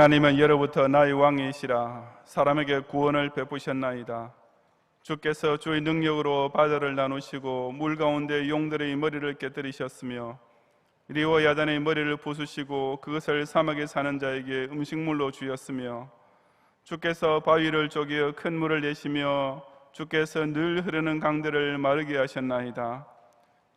하나님은 예로부터 나의 왕이시라. 사람에게 구원을 베푸셨나이다. 주께서 주의 능력으로 바다를 나누시고 물 가운데 용들의 머리를 깨뜨리셨으며 리와 야단의 머리를 부수시고 그것을 사막에 사는 자에게 음식물로 주었으며 주께서 바위를 쪼개어 큰 물을 내시며 주께서 늘 흐르는 강들을 마르게 하셨나이다.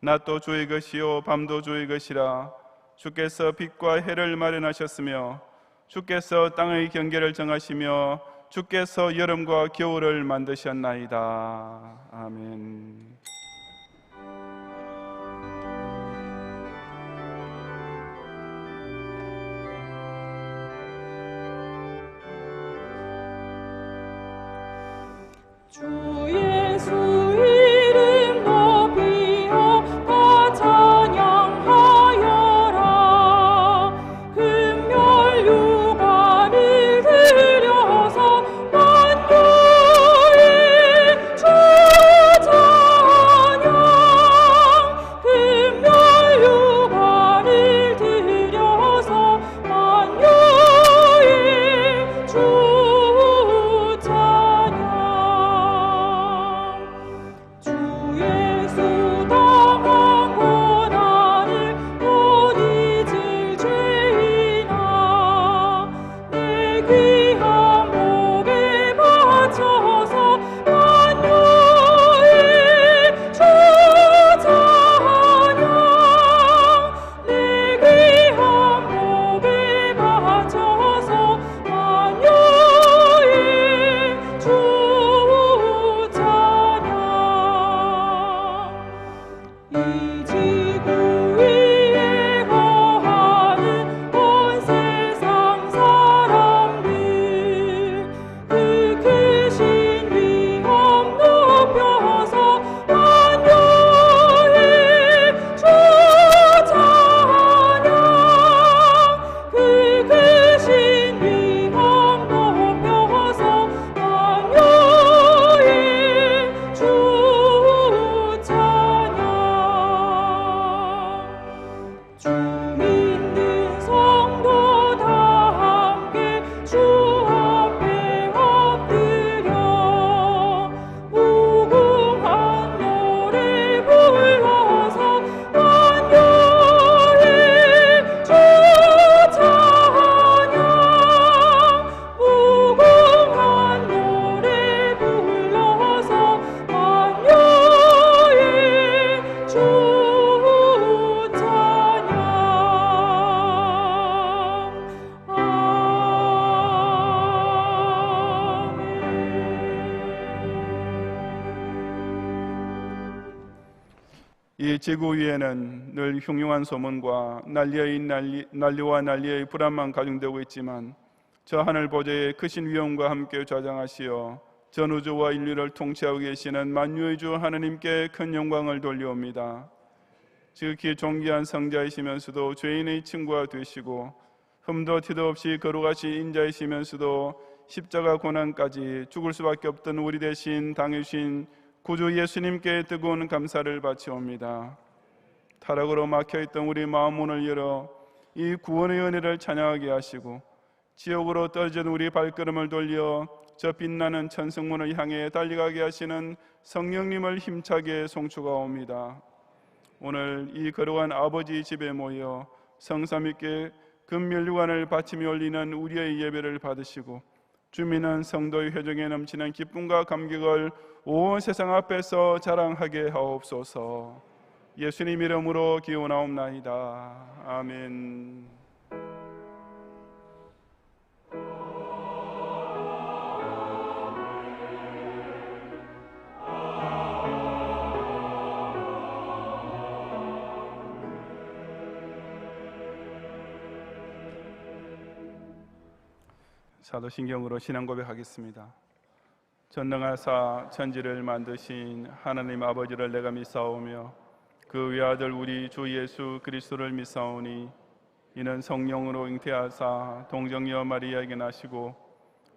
낮도 주의 것이요 밤도 주의 것이라. 주께서 빛과 해를 마련하셨으며 주께서 땅의 경계를 정하시며 주께서 여름과 겨울을 만드셨나이다. 아멘. 주 예수 이름 높이어 다 찬양하여라. 금멸 유관을 들여서 만유의 주 찬양. 금멸 유관을 들여서 만유의 주 이 지구 위에는 늘 흉흉한 소문과 난리와 난리의 불안만 가중되고 있지만 저 하늘 보좌의 크신 위엄과 함께 좌장하시어 전 우주와 인류를 통치하고 계시는 만유의 주 하나님께 큰 영광을 돌려옵니다. 지극히 존귀한 성자이시면서도 죄인의 친구가 되시고 흠도 티도 없이 거룩하신 인자이시면서도 십자가 고난까지 죽을 수밖에 없던 우리 대신 당해주신 구주 예수님께 뜨거운 감사를 바치옵니다. 타락으로 막혀있던 우리 마음 문을 열어 이 구원의 은혜를 찬양하게 하시고 지옥으로 떨어진 우리 발걸음을 돌려 저 빛나는 천성문을 향해 달려가게 하시는 성령님을 힘차게 송축하옵니다. 오늘 이 거룩한 아버지 집에 모여 성삼위께 금멸유관을 바치며 올리는 우리의 예배를 받으시고 주민은 성도의 회중에 넘치는 기쁨과 감격을 온 세상 앞에서 자랑하게 하옵소서. 예수님 이름으로 기원하옵나이다. 아멘. 사도신경으로 신앙 고백하겠습니다. 전능하사 천지를 만드신 하나님 아버지를 내가 믿사오며 그 외아들 우리 주 예수 그리스도를 믿사오니 이는 성령으로 잉태하사 동정녀 마리아에게 나시고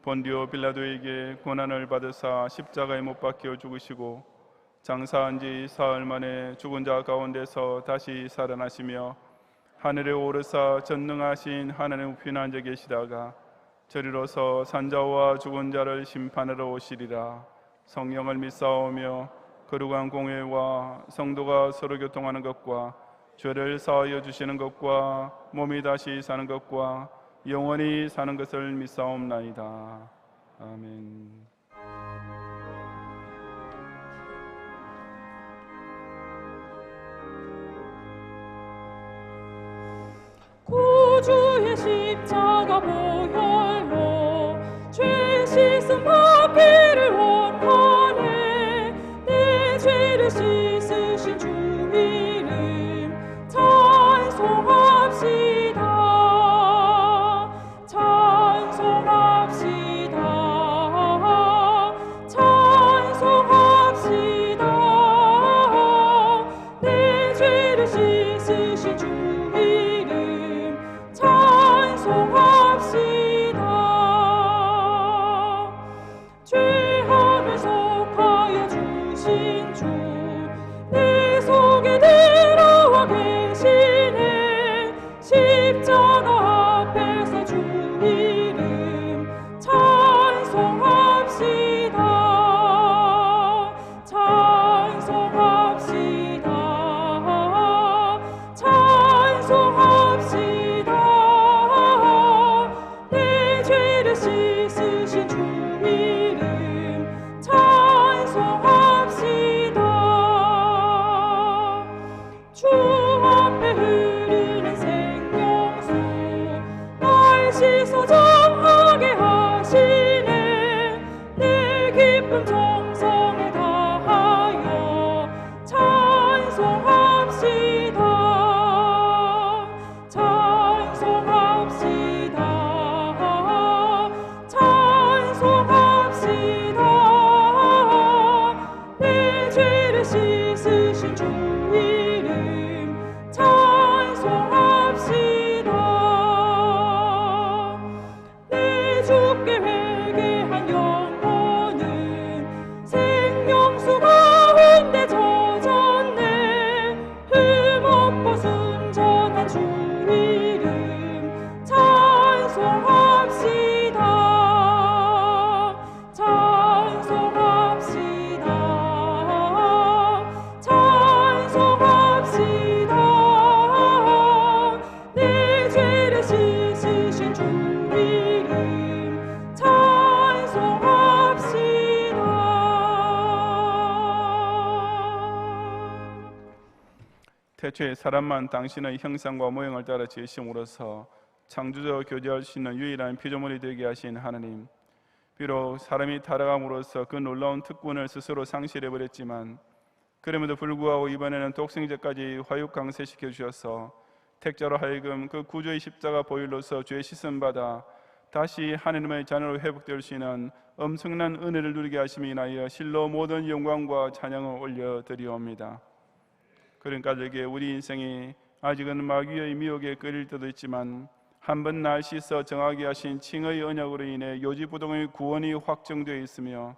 본디오 빌라도에게 고난을 받으사 십자가에 못 박혀 죽으시고 장사한 지 사흘 만에 죽은 자 가운데서 다시 살아나시며 하늘에 오르사 전능하신 하나님 우편에 앉아 계시다가 저리로서 산자와 죽은 자를 심판하러 오시리라. 성령을 믿사오며 거룩한 공회와 성도가 서로 교통하는 것과 죄를 사하여 주시는 것과 몸이 다시 사는 것과 영원히 사는 것을 믿사옵나이다. 아멘. 구주의 십자가 보혈로 죄 씻음 받기를 원하네. 내 죄를 씻으신 주 이름 찬송합시다. 찬송합시다. 찬송합시다. 내 죄를 씻으신 주 이름 찬송합시다. 죄악을 속하여 주신 주 내 속에 들어와 계시네. 십자가 앞에서 주 이름 찬송합시다. 찬송합시다. 찬송합시다. 내 죄를 씻으신 주 이름 찬송합시다. 주 앞에 흐르는 생명수 날 씻어 정하게 하시네. 내 기쁨 정성을 다하여 찬송합시다. 찬송합시다. 찬송합시다. 내 죄를 씻으신 주 이름 찬송합시다. 내 주께 회개한 영혼은 생명수 가운데 젖었네. 흠없고 순전한 주 이름 찬송합시다. 찬송합시다. 찬송합시다. 내 죄를 씻으신 주 이름 찬송합시다. 태초에 사람만 당신의 형상과 모형을 따라 지으심으로써 창조자와 교제할 수 있는 유일한 피조물이 되게 하신 하나님, 비록 사람이 타락함으로써 그 놀라운 특권을 스스로 상실해버렸지만 그럼에도 불구하고 이번에는 독생자까지 화육 강세시켜 주셔서 택자로 하여금 그 구주의 십자가 보혈로서 죄 씻음 받아 다시 하나님의 자녀로 회복될 수 있는 엄청난 은혜를 누리게 하심에 인하여 실로 모든 영광과 찬양을 올려드리옵니다. 그러니까 저에게 우리 인생이 아직은 마귀의 미혹에 끌릴 때도 있지만 한번 날 씻어 정하게 하신 칭의 언약으로 인해 요지부동의 구원이 확정되어 있으며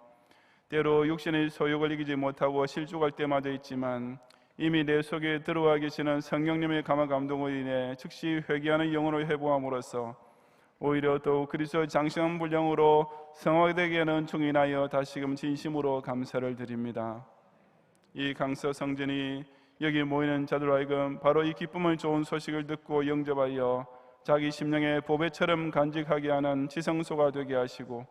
때로 육신의 소욕을 이기지 못하고 실족할 때마다 있지만 이미 내 속에 들어와 계시는 성령님의 감화 감동으로 인해 즉시 회개하는 영혼을 회복함으로써 오히려 더욱 그리스도의 장성한 분량으로 성화되게 하는 은총이 인하여 다시금 진심으로 감사를 드립니다. 이 강서 성전이 여기 모이는 자들로 하여금 바로 이 기쁨의 좋은 소식을 듣고 영접하여 자기 심령의 보배처럼 간직하게 하는 지성소가 되게 하시고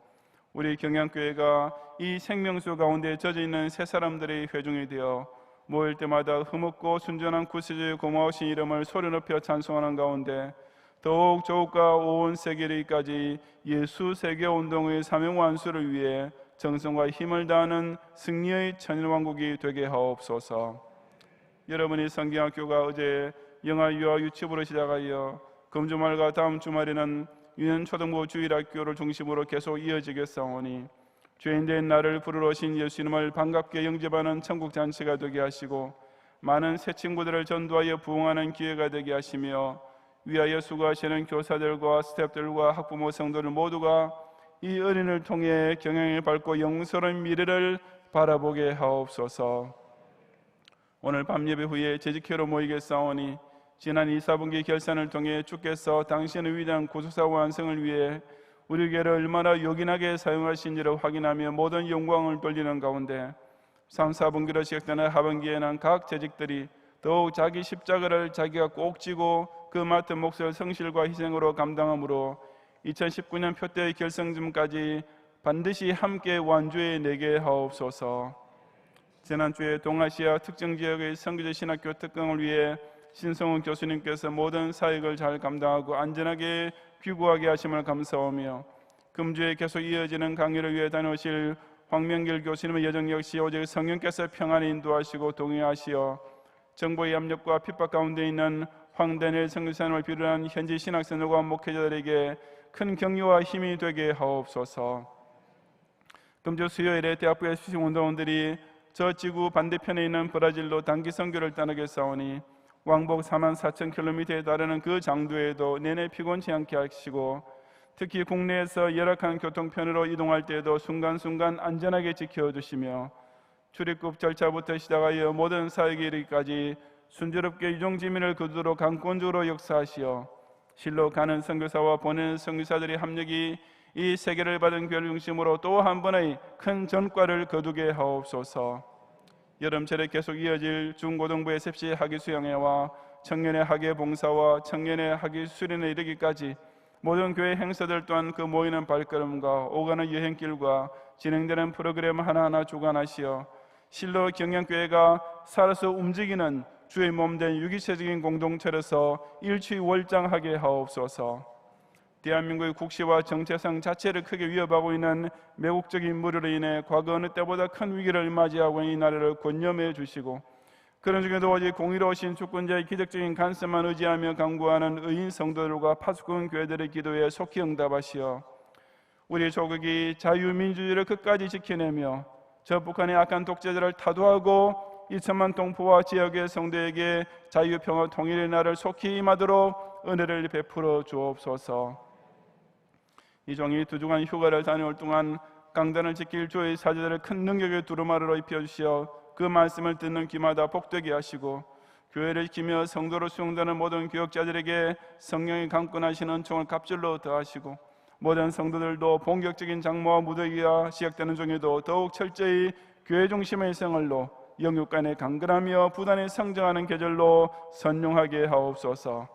우리 경양교회가 이 생명수 가운데 젖어있는 새 사람들의 회중이 되어 모일 때마다 흠없고 순전한 구세주의 고마우신 이름을 소리 높여 찬송하는 가운데 더욱 조국과 온 세계까지 예수 세계운동의 사명 완수를 위해 정성과 힘을 다하는 승리의 천일왕국이 되게 하옵소서. 여러분이 성경학교가 어제 영아 유아 유치부로 시작하여 금주말과 다음 주말에는 유년초등부 주일학교를 중심으로 계속 이어지겠사오니 죄인된 나를 부르러 오신 예수님을 반갑게 영접하는 천국잔치가 되게 하시고 많은 새 친구들을 전도하여 부흥하는 기회가 되게 하시며 위하여 수고하시는 교사들과 스태프들과 학부모 성도들 모두가 이 은혜를 통해 경영을 밟고 영성스러운 미래를 바라보게 하옵소서. 오늘 밤 예배 후에 재직회로 모이겠사오니 지난 2, 4분기 결산을 통해 주께서 당신의 위대한 구속사 완성을 위해 우리 교회를 얼마나 요긴하게 사용하신지를 확인하며 모든 영광을 돌리는 가운데 3, 4분기로 시작되는 하반기에는 각 재직들이 더욱 자기 십자가를 자기가 꼭 지고 그 맡은 몫을 성실과 희생으로 감당함으로 2019년 표대의 결성쯤까지 반드시 함께 완주해 내게 하옵소서. 지난주에 동아시아 특정 지역의 선교제 신학교 특강을 위해 신성훈 교수님께서 모든 사역을 잘 감당하고 안전하게 귀국하게 하심을 감사하며 금주에 계속 이어지는 강의를 위해 다녀오실 황명길 교수님의 여정 역시 오직 성령께서 평안히 인도하시고 동행하시어 정보의 압력과 핍박 가운데 있는 황대넬 선교사님을 비롯한 현지 신학생들과 목회자들에게 큰 격려와 힘이 되게 하옵소서. 금주 수요일에 대학부의 수식운동원들이 저 지구 반대편에 있는 브라질로 단기 선교를 떠나게 싸우니 왕복 44,000km에 달하는 그 장도에도 내내 피곤치 않게 하시고 특히 국내에서 열악한 교통편으로 이동할 때에도 순간순간 안전하게 지켜주시며 출입국 절차부터 시작하여 모든 사역에 이르기까지 순조롭게 유종지민을 거두도록 강권적으로 역사하시어 실로 가는 선교사와 보내는 선교사들의 합력이 이 세계를 받은 교회를 중심으로 또 한 번의 큰 전과를 거두게 하옵소서. 여름철에 계속 이어질 중고등부 SFC 학위 수양회와 청년의 학예 봉사와 청년의 학위 수련에 이르기까지 모든 교회 행사들 또한 그 모이는 발걸음과 오가는 여행길과 진행되는 프로그램 하나하나 주관하시어 실로 경영교회가 살아서 움직이는 주의 몸된 유기체적인 공동체로서 일취월장하게 하옵소서. 대한민국의 국시와 정체성 자체를 크게 위협하고 있는 매국적인 무료로 인해 과거 어느 때보다 큰 위기를 맞이하고 있는 이 나라를 권념해 주시고 그런 중에도 오직 공의로우신 주권자의 기적적인 간섭만 의지하며 강구하는 의인 성도들과 파수꾼 교회들의 기도에 속히 응답하시어 우리 조국이 자유민주주의를 끝까지 지켜내며 저 북한의 악한 독재자를 타도하고 2천만 동포와 지역의 성도에게 자유, 평화, 통일의 날을 속히 임하도록 은혜를 베풀어 주옵소서. 이 종이 2주간 휴가를 다녀올 동안 강단을 지킬 주의 사제들을 큰 능력의 두루마리로 입혀주시어 그 말씀을 듣는 귀마다 복되게 하시고 교회를 지키며 성도로 수용되는 모든 교역자들에게 성령이 강권하시는 은총을 갑절로 더하시고 모든 성도들도 본격적인 장모와 무더기가 시작되는 중에도 더욱 철저히 교회 중심의 생활로 영육간에 강건하며 부단히 성장하는 계절로 선용하게 하옵소서.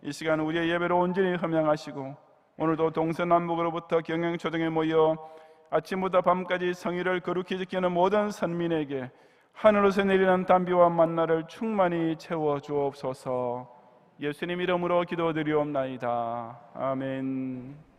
이 시간 우리의 예배로 온전히 흠양하시고 오늘도 동서남북으로부터 경영초등에 모여 아침부터 밤까지 성의를 거룩히 지키는 모든 선민에게 하늘에서 내리는 단비와 만나를 충만히 채워 주옵소서. 예수님 이름으로 기도드리옵나이다. 아멘.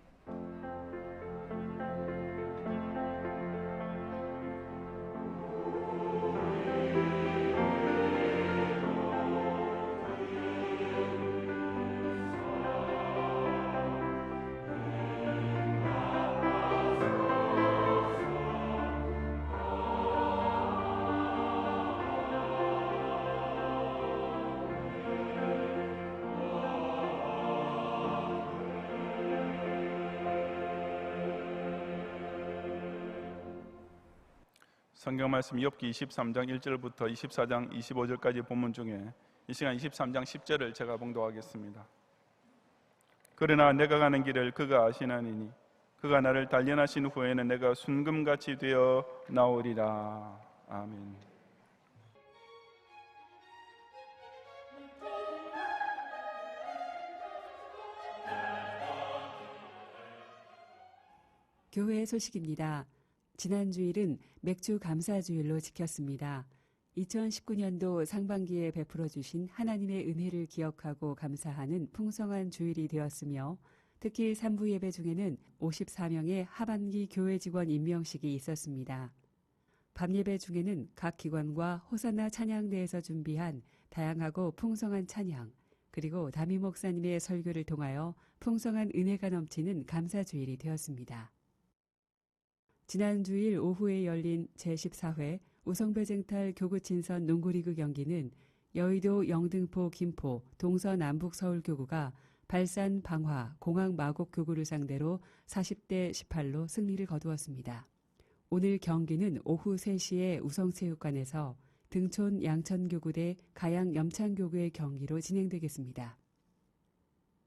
성경 말씀 욥기 23장 1절부터 24장 25절까지 본문 중에 이 시간 23장 10절을 제가 봉독하겠습니다. 그러나 내가 가는 길을 그가 아시나니니 그가 나를 단련하신 후에는 내가 순금같이 되어 나오리라. 아멘. 교회 소식입니다. 지난 주일은 맥주 감사주일로 지켰습니다. 2019년도 상반기에 베풀어 주신 하나님의 은혜를 기억하고 감사하는 풍성한 주일이 되었으며 특히 3부 예배 중에는 54명의 하반기 교회 직원 임명식이 있었습니다. 밤 예배 중에는 각 기관과 호산나 찬양대에서 준비한 다양하고 풍성한 찬양, 그리고 담임 목사님의 설교를 통하여 풍성한 은혜가 넘치는 감사주일이 되었습니다. 지난 주일 오후에 열린 제14회 우성배쟁탈 교구친선 농구리그 경기는 여의도, 영등포, 김포, 동서남북 서울교구가 발산, 방화, 공항 마곡교구를 상대로 40대 18로 승리를 거두었습니다. 오늘 경기는 오후 3시에 우성체육관에서 등촌 양천교구 대 가양 염창교구의 경기로 진행되겠습니다.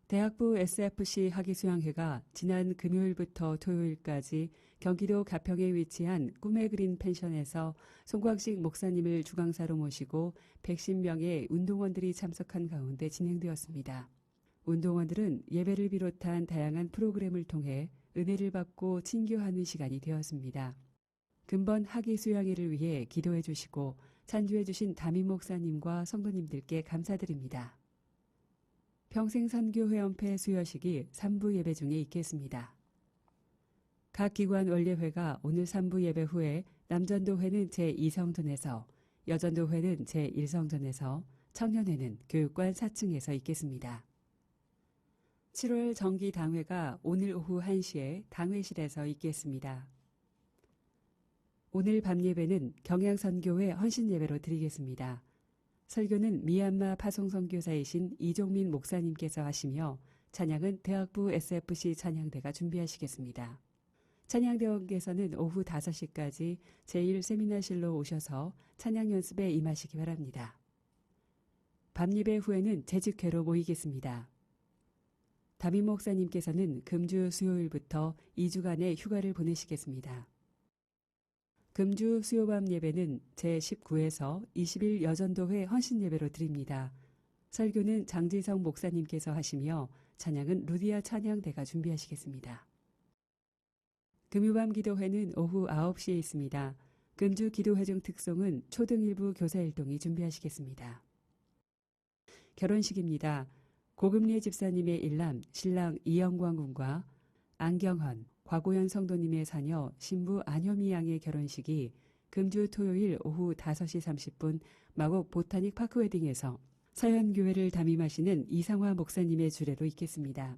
대학부 SFC 학위수양회가 지난 금요일부터 토요일까지 경기도 가평에 위치한 꿈의 그린 펜션에서 송광식 목사님을 주강사로 모시고 110명의 운동원들이 참석한 가운데 진행되었습니다. 운동원들은 예배를 비롯한 다양한 프로그램을 통해 은혜를 받고 친교하는 시간이 되었습니다. 근본 학위수양회를 위해 기도해 주시고 찬주해 주신 담임 목사님과 성도님들께 감사드립니다. 평생선교회원회 수여식이 3부 예배 중에 있겠습니다. 각 기관 원례회가 오늘 3부 예배 후에 남전도회는 제2성전에서, 여전도회는 제1성전에서, 청년회는 교육관 4층에서 있겠습니다. 7월 정기당회가 오늘 오후 1시에 당회실에서 있겠습니다. 오늘 밤 예배는 경양선교회 헌신예배로 드리겠습니다. 설교는 미얀마 파송선교사이신 이종민 목사님께서 하시며 찬양은 대학부 SFC 찬양대가 준비하시겠습니다. 찬양대원께서는 오후 5시까지 제1세미나실로 오셔서 찬양 연습에 임하시기 바랍니다. 밤예배 후에는 재직회로 모이겠습니다. 담임 목사님께서는 금주 수요일부터 2주간의 휴가를 보내시겠습니다. 금주 수요밤 예배는 제19에서 20일 여전도회 헌신예배로 드립니다. 설교는 장지성 목사님께서 하시며 찬양은 루디아 찬양대가 준비하시겠습니다. 금요밤 기도회는 오후 9시에 있습니다. 금주 기도회 중 특송은 초등 일부 교사일동이 준비하시겠습니다. 결혼식입니다. 고금리의 집사님의 일남 신랑 이영광 군과 안경헌, 곽오연 성도님의 자녀 신부 안효미 양의 결혼식이 금주 토요일 오후 5시 30분 마곡 보타닉 파크 웨딩에서 서현교회를 담임하시는 이상화 목사님의 주례로 있겠습니다.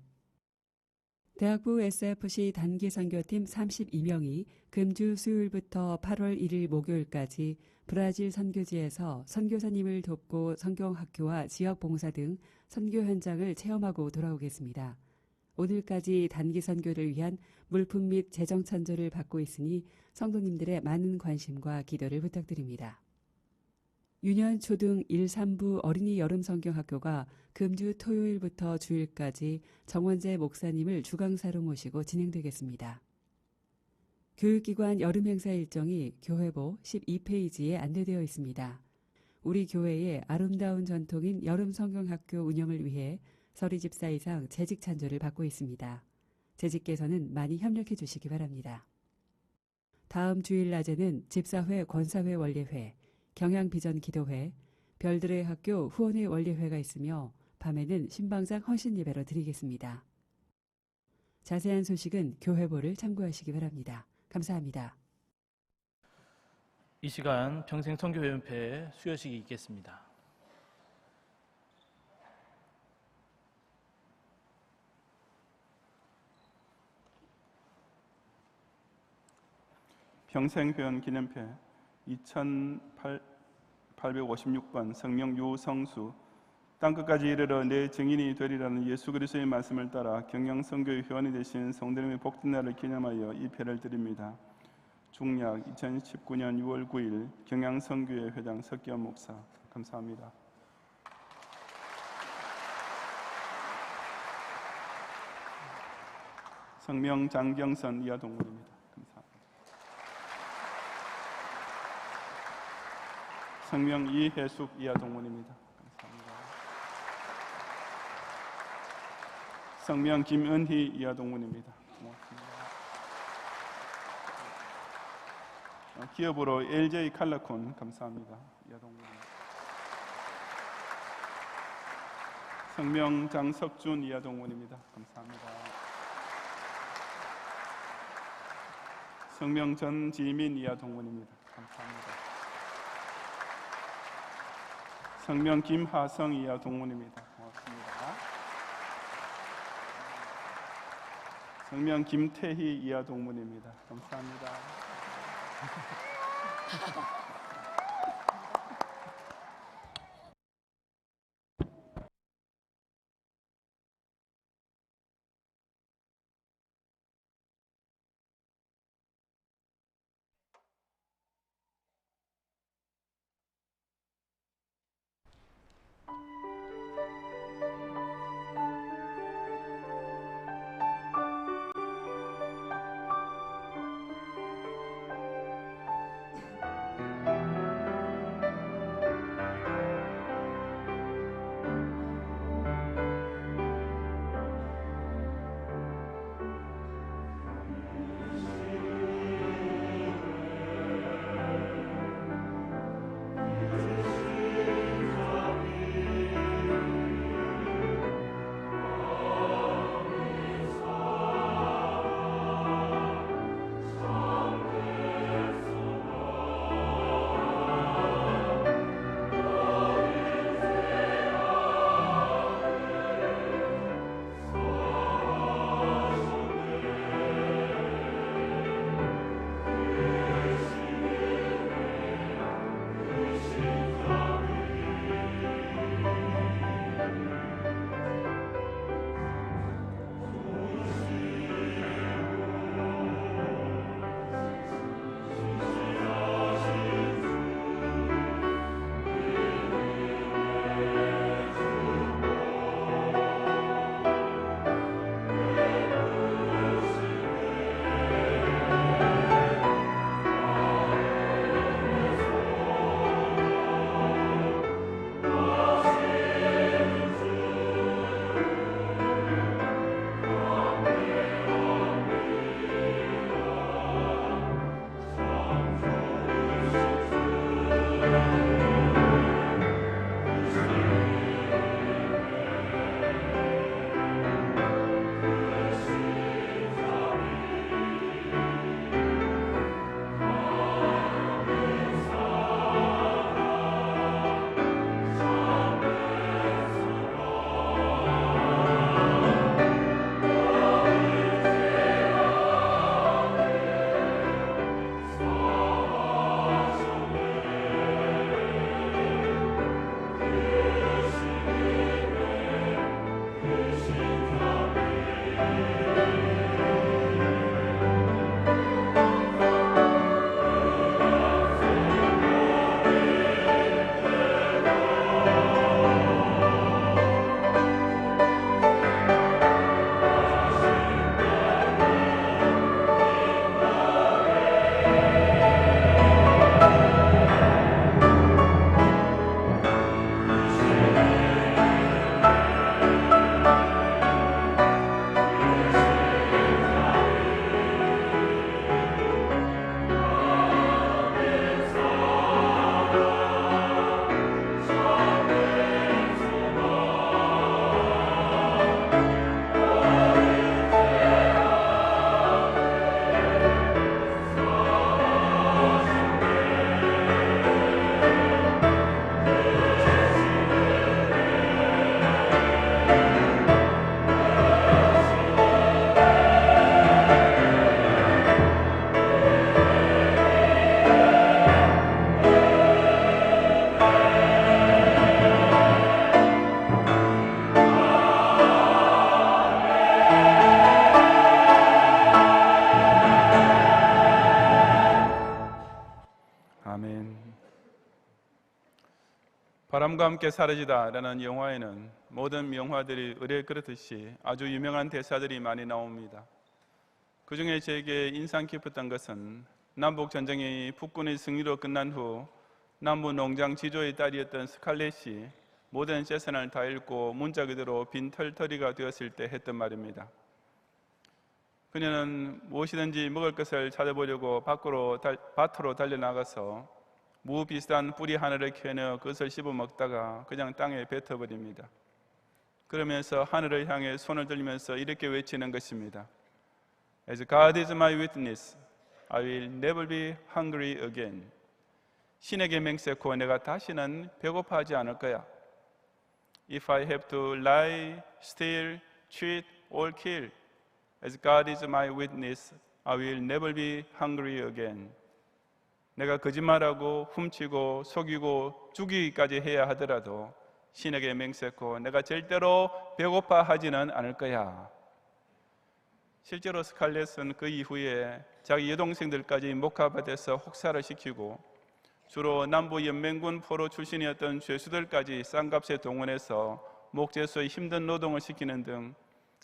대학부 SFC 단기선교팀 32명이 금주 수요일부터 8월 1일 목요일까지 브라질 선교지에서 선교사님을 돕고 성경학교와 지역봉사 등 선교 현장을 체험하고 돌아오겠습니다. 오늘까지 단기 선교를 위한 물품 및 재정 찬조를 받고 있으니 성도님들의 많은 관심과 기도를 부탁드립니다. 유년 초등 1, 3부 어린이 여름 성경학교가 금주 토요일부터 주일까지 정원재 목사님을 주강사로 모시고 진행되겠습니다. 교육기관 여름 행사 일정이 교회보 12페이지에 안내되어 있습니다. 우리 교회의 아름다운 전통인 여름 성경학교 운영을 위해 서리 집사 이상 재직 찬조를 받고 있습니다. 재직께서는 많이 협력해 주시기 바랍니다. 다음 주일 낮에는 집사회 권사회 원례회, 경양비전 기도회, 별들의 학교 후원회 원례회가 있으며 밤에는 신방장 헌신 예배로 드리겠습니다. 자세한 소식은 교회보를 참고하시기 바랍니다. 감사합니다. 이 시간 평생선교회원회 수여식이 있겠습니다. 평생회원 기념회 2856번 성명 유성수 땅끝까지 이르러 내 증인이 되리라는 예수 그리스도의 말씀을 따라 경양선교회 회원이 되신 성도님의 복된 날을 기념하여 이 패를 드립니다. 중략 2019년 6월 9일 경양선교회 회장 석기현 목사. 감사합니다. 성명 장경선 이하동문입니다. 감사합니다. 성명 이혜숙 이하동문입니다. 감사합니다. 성명 김은희 이하동문입니다. 고맙습니다. 기업으로 LJ 칼라콘 감사합니다. 이하동문입니다. 성명 장석준 이하동문입니다. 감사합니다. 성명 전지민 이하동문입니다. 감사합니다. 성명 김하성 이하동문입니다. 고맙습니다. 성명 김태희 이하동문입니다. 감사합니다. 바람과 함께 사라지다라는 영화에는 모든 명화들이 의뢰 그렇듯이 아주 유명한 대사들이 많이 나옵니다. 그 중에 제게 인상 깊었던 것은 남북 전쟁이 북군의 승리로 끝난 후 남부 농장 지조의 딸이었던 스칼렛이 모든 재산을 다 잃고 문자 그대로 빈털터리가 되었을 때 했던 말입니다. 그녀는 무엇이든지 먹을 것을 찾아보려고 밭으로 달려나가서 무 비슷한 뿌리 하나를 캐내어 그것을 씹어 먹다가 그냥 땅에 뱉어버립니다. 그러면서 하늘을 향해 손을 들면서 이렇게 외치는 것입니다. As God is my witness, I will never be hungry again. 신에게 맹세코 내가 다시는 배고파하지 않을 거야. If I have to lie, steal, cheat, or kill, as God is my witness, I will never be hungry again. 내가 거짓말하고 훔치고 속이고 죽이기까지 해야 하더라도 신에게 맹세코 내가 절대로 배고파하지는 않을 거야. 실제로 스칼렛은 그 이후에 자기 여동생들까지 목화밭에서 혹사를 시키고 주로 남부 연맹군 포로 출신이었던 죄수들까지 싼값에 동원해서 목재소의 힘든 노동을 시키는 등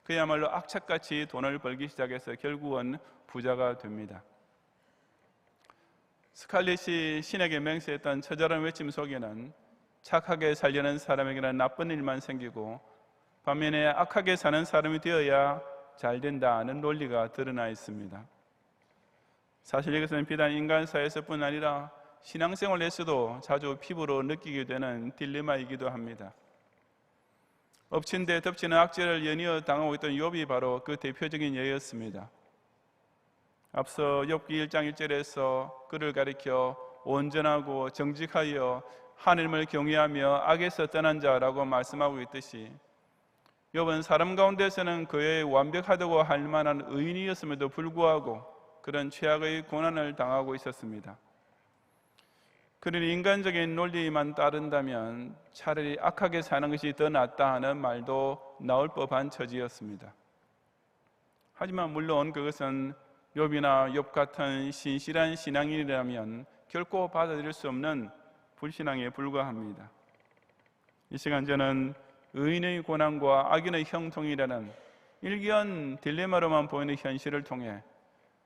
그야말로 악착같이 돈을 벌기 시작해서 결국은 부자가 됩니다. 스칼렛이 신에게 맹세했던 처절한 외침 속에는 착하게 살려는 사람에게는 나쁜 일만 생기고 반면에 악하게 사는 사람이 되어야 잘 된다는 논리가 드러나 있습니다. 사실 이것은 비단 인간사에서뿐 아니라 신앙생활에서도 자주 피부로 느끼게 되는 딜레마이기도 합니다. 엎친 데 덮치는 악재를 연이어 당하고 있던 욥이 바로 그 대표적인 예였습니다. 앞서 욥기 1장 1절에서 그를 가리켜 온전하고 정직하여 하나님을 경외하며 악에서 떠난 자라고 말씀하고 있듯이 욥은 사람 가운데서는 그의 완벽하다고 할 만한 의인이었음에도 불구하고 그런 최악의 고난을 당하고 있었습니다. 그러니 인간적인 논리만 따른다면 차라리 악하게 사는 것이 더 낫다 하는 말도 나올 법한 처지였습니다. 하지만 물론 그것은 욥이나 욥 같은 신실한 신앙인이라면 결코 받아들일 수 없는 불신앙에 불과합니다. 이 시간 저는 의인의 고난과 악인의 형통이라는 일견 딜레마로만 보이는 현실을 통해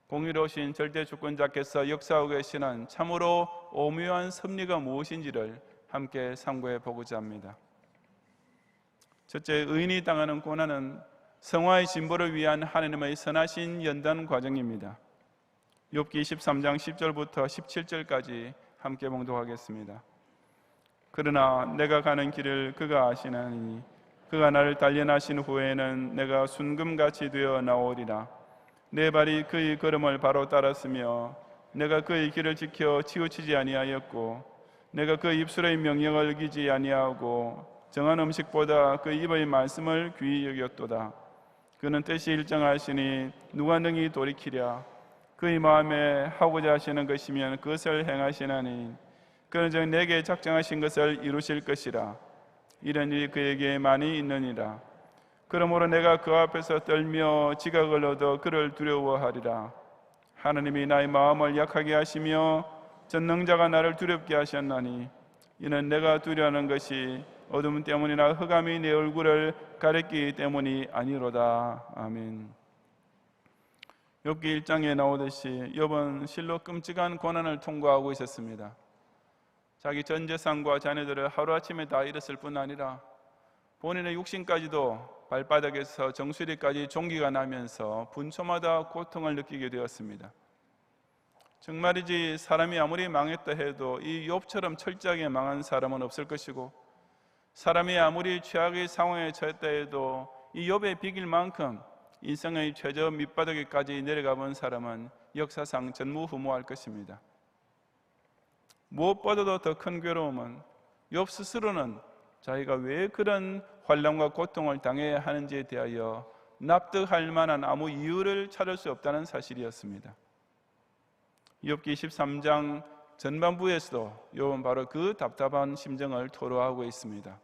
공의로우신 절대주권자께서 역사하고 계시는 참으로 오묘한 섭리가 무엇인지를 함께 상고해 보고자 합니다. 첫째, 의인이 당하는 고난은 성화의 진보를 위한 하나님의 선하신 연단 과정입니다. 욥기 23장 10절부터 17절까지 함께 봉독하겠습니다. 그러나 내가 가는 길을 그가 아시나니 그가 나를 단련하신 후에는 내가 순금같이 되어 나오리라. 내 발이 그의 걸음을 바로 따랐으며 내가 그의 길을 지켜 치우치지 아니하였고 내가 그 입술의 명령을 어기지 아니하고 정한 음식보다 그 입의 말씀을 귀히 여겼도다. 그는 뜻이 일정하시니 누가 능히 돌이키랴. 그의 마음에 하고자 하시는 것이면 그것을 행하시나니 그는 즉 내게 작정하신 것을 이루실 것이라. 이런 일이 그에게 많이 있느니라. 그러므로 내가 그 앞에서 떨며 지각을 얻어 그를 두려워하리라. 하나님이 나의 마음을 약하게 하시며 전능자가 나를 두렵게 하셨나니 이는 내가 두려워하는 것이 어둠 때문이나 흑암이 내 얼굴을 가렸기 때문이 아니로다. 아멘. 욥기 1장에 나오듯이 욥은 실로 끔찍한 고난을 통과하고 있었습니다. 자기 전 재산과 자녀들을 하루아침에 다 잃었을 뿐 아니라 본인의 육신까지도 발바닥에서 정수리까지 종기가 나면서 분초마다 고통을 느끼게 되었습니다. 정말이지 사람이 아무리 망했다 해도 이 욥처럼 철저하게 망한 사람은 없을 것이고 사람이 아무리 최악의 상황에 처했다 해도 이 욥의 비길 만큼 인생의 최저 밑바닥에까지 내려가 본 사람은 역사상 전무후무할 것입니다. 무엇보다도 더 큰 괴로움은 욥 스스로는 자기가 왜 그런 환난과 고통을 당해야 하는지에 대하여 납득할 만한 아무 이유를 찾을 수 없다는 사실이었습니다. 욥기 13장 전반부에서도 욥은 바로 그 답답한 심정을 토로하고 있습니다.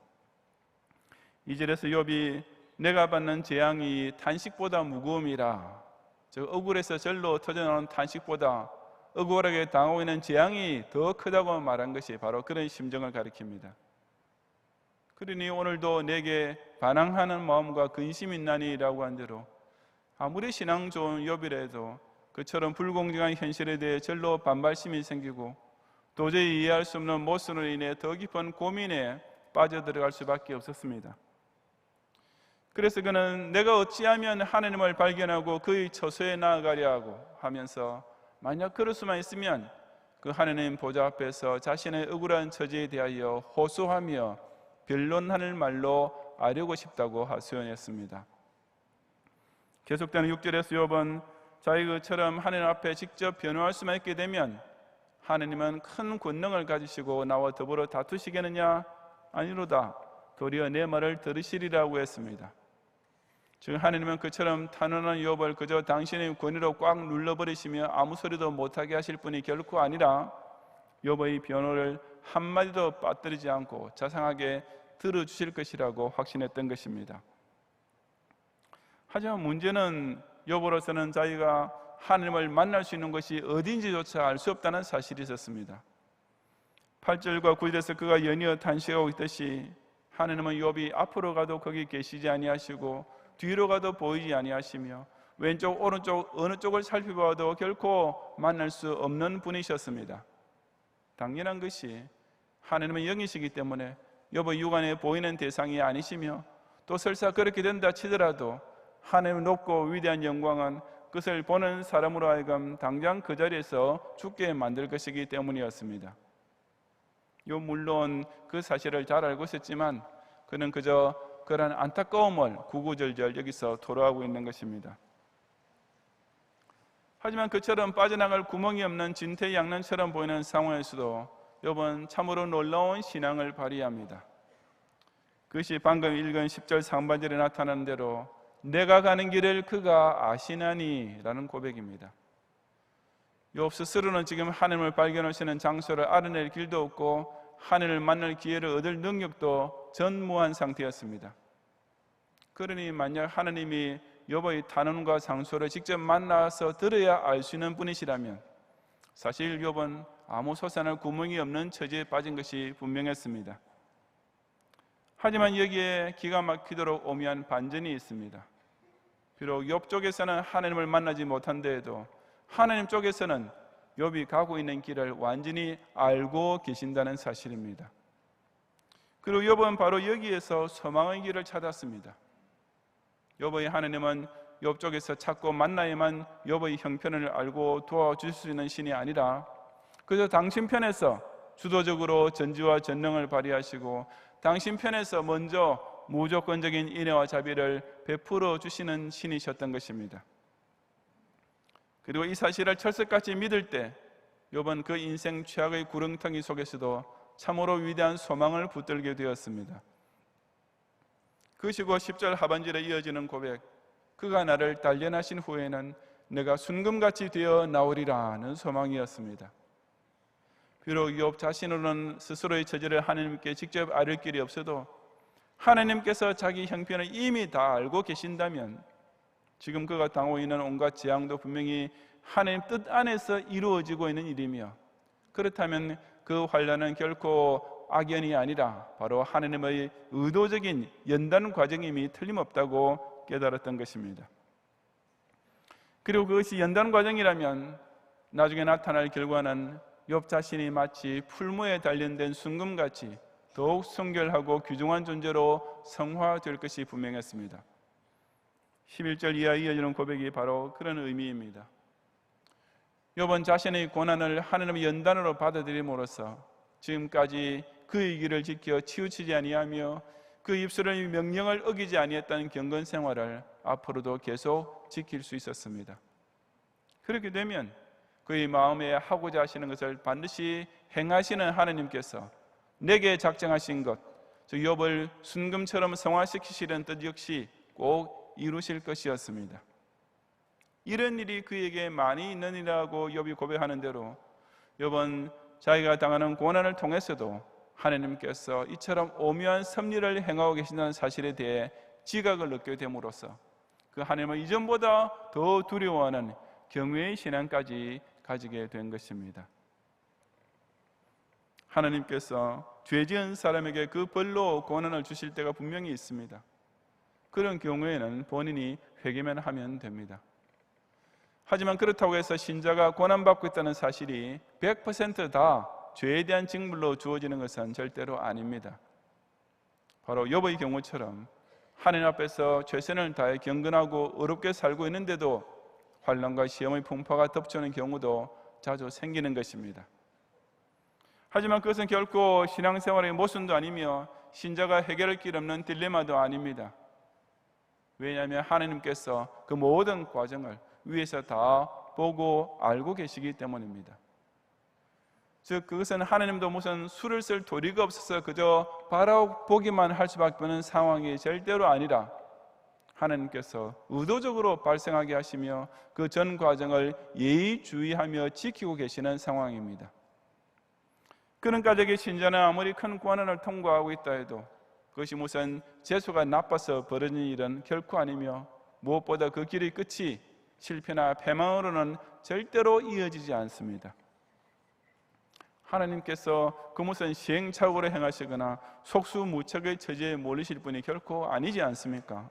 2절에서 욥이 내가 받는 재앙이 탄식보다 무거움이라, 즉 억울해서 절로 터져나오는 탄식보다 억울하게 당하고 있는 재앙이 더 크다고 말한 것이 바로 그런 심정을 가리킵니다. 그러니 오늘도 내게 반항하는 마음과 근심이 있나니라고 한 대로 아무리 신앙 좋은 욥이라도 그처럼 불공정한 현실에 대해 절로 반발심이 생기고 도저히 이해할 수 없는 모순으로 인해 더 깊은 고민에 빠져들어갈 수밖에 없었습니다. 그래서 그는 내가 어찌하면 하나님을 발견하고 그의 처소에 나아가려 하고 하면서 만약 그럴 수만 있으면 그 하나님 보좌 앞에서 자신의 억울한 처지에 대하여 호소하며 변론하는 말로 아뢰고 싶다고 하소연했습니다. 계속되는 6절에서 욥은 자기처럼 하나님 앞에 직접 변호할 수만 있게 되면 하나님은 큰 권능을 가지시고 나와 더불어 다투시겠느냐? 아니로다. 도리어 내 말을 들으시리라고 했습니다. 즉 하나님은 그처럼 탄원한 욥을 그저 당신의 권위로 꽉 눌러버리시며 아무 소리도 못하게 하실 분이 결코 아니라 욥의 변호를 한마디도 빠뜨리지 않고 자상하게 들어주실 것이라고 확신했던 것입니다. 하지만 문제는 욥으로서는 자기가 하나님을 만날 수 있는 것이 어딘지조차 알 수 없다는 사실이 있었습니다. 8절과 9절에서 그가 연이어 탄식하고 있듯이 하나님은 욥이 앞으로 가도 거기 계시지 아니하시고 뒤로 가도 보이지 아니하시며 왼쪽 오른쪽 어느 쪽을 살펴봐도 결코 만날 수 없는 분이셨습니다. 당연한 것이 하나님은 영이시기 때문에 욥의 육안에 보이는 대상이 아니시며 또 설사 그렇게 된다 치더라도 하나님의 높고 위대한 영광은 그것을 보는 사람으로 하여금 당장 그 자리에서 죽게 만들 것이기 때문이었습니다. 물론 그 사실을 잘 알고 있었지만 그는 그저 그런 안타까움을 구구절절 여기서 토로하고 있는 것입니다. 하지만 그처럼 빠져나갈 구멍이 없는 진퇴양난처럼 보이는 상황에서도 욥은 참으로 놀라운 신앙을 발휘합니다. 그것이 방금 읽은 10절 상반절에 나타나는 대로 내가 가는 길을 그가 아시나니 라는 고백입니다. 욥 스스로는 지금 하나님을 발견하시는 장소를 알아낼 길도 없고 하나님을 만날 기회를 얻을 능력도 전무한 상태였습니다. 그러니 만약 하나님이 욥의 탄원과 장소를 직접 만나서 들어야 알 수 있는 분이시라면 사실 욥은 아무 솟아날 구멍이 없는 처지에 빠진 것이 분명했습니다. 하지만 여기에 기가 막히도록 오묘한 반전이 있습니다. 비록 욥 쪽에서는 하나님을 만나지 못한 데에도 하나님 쪽에서는 욥이 가고 있는 길을 완전히 알고 계신다는 사실입니다. 그리고 욥은 바로 여기에서 소망의 길을 찾았습니다. 욥의 하나님은 욥 쪽에서 찾고 만나야만 욥의 형편을 알고 도와줄 수 있는 신이 아니라 그저 당신 편에서 주도적으로 전지와 전능을 발휘하시고 당신 편에서 먼저 무조건적인 인애와 자비를 베풀어 주시는 신이셨던 것입니다. 그리고 이 사실을 철석같이 믿을 때 욥은 그 인생 최악의 구렁텅이 속에서도 참으로 위대한 소망을 붙들게 되었습니다. 그것이고 10절 하반절에 이어지는 고백, 그가 나를 단련하신 후에는 내가 순금같이 되어 나오리라는 소망이었습니다. 비록 욥 자신으로는 스스로의 처지를 하나님께 직접 아뢰 길이 없어도 하나님께서 자기 형편을 이미 다 알고 계신다면 지금 그가 당하고 있는 온갖 재앙도 분명히 하나님 뜻 안에서 이루어지고 있는 일이며 그렇다면 그 환난은 결코 악연이 아니라 바로 하나님의 의도적인 연단 과정임이 틀림없다고 깨달았던 것입니다. 그리고 그것이 연단 과정이라면 나중에 나타날 결과는 욥 자신이 마치 풀무에 단련된 순금같이 더욱 성결하고 귀중한 존재로 성화될 것이 분명했습니다. 11절 이하 이어지는 고백이 바로 그런 의미입니다. 욥은 자신의 고난을 하나님의 연단으로 받아들임으로써 지금까지 그의 길을 지켜 치우치지 아니하며 그 입술의 명령을 어기지 아니했던 경건 생활을 앞으로도 계속 지킬 수 있었습니다. 그렇게 되면 그의 마음에 하고자 하시는 것을 반드시 행하시는 하나님께서 내게 작정하신 것, 즉 욥을 순금처럼 성화시키시려는 뜻 역시 꼭 이루실 것이었습니다. 이런 일이 그에게 많이 있느니라고 욥이 고백하는 대로 욥은 자기가 당하는 고난을 통해서도 하나님께서 이처럼 오묘한 섭리를 행하고 계신다는 사실에 대해 지각을 느끼게 됨으로써 그 하나님을 이전보다 더 두려워하는 경외의 신앙까지 가지게 된 것입니다. 하나님께서 죄 지은 사람에게 그 벌로 고난을 주실 때가 분명히 있습니다. 그런 경우에는 본인이 회개만 하면 됩니다. 하지만 그렇다고 해서 신자가 고난받고 있다는 사실이 100% 죄에 대한 징벌로 주어지는 것은 절대로 아닙니다. 바로 욥의 경우처럼 하나님 앞에서 최선을 다해 경건하고 어렵게 살고 있는데도 환난과 시험의 풍파가 덮쳐오는 경우도 자주 생기는 것입니다. 하지만 그것은 결코 신앙생활의 모순도 아니며 신자가 해결할 길 없는 딜레마도 아닙니다. 왜냐하면 하나님께서 그 모든 과정을 위에서 다 보고 알고 계시기 때문입니다. 즉 그것은 하나님도 무슨 수를 쓸 도리가 없어서 그저 바라보기만 할 수밖에 없는 상황이 절대로 아니라 하나님께서 의도적으로 발생하게 하시며 그 전 과정을 예의주의하며 지키고 계시는 상황입니다. 그런 까닭에 신자는 아무리 큰 고난을 통과하고 있다 해도 그것이 무슨 재수가 나빠서 벌어진 일은 결코 아니며 무엇보다 그 길의 끝이 실패나 패망으로는 절대로 이어지지 않습니다. 하나님께서 그 무슨 시행착오를 행하시거나 속수무책의 처지에 몰리실 분이 결코 아니지 않습니까?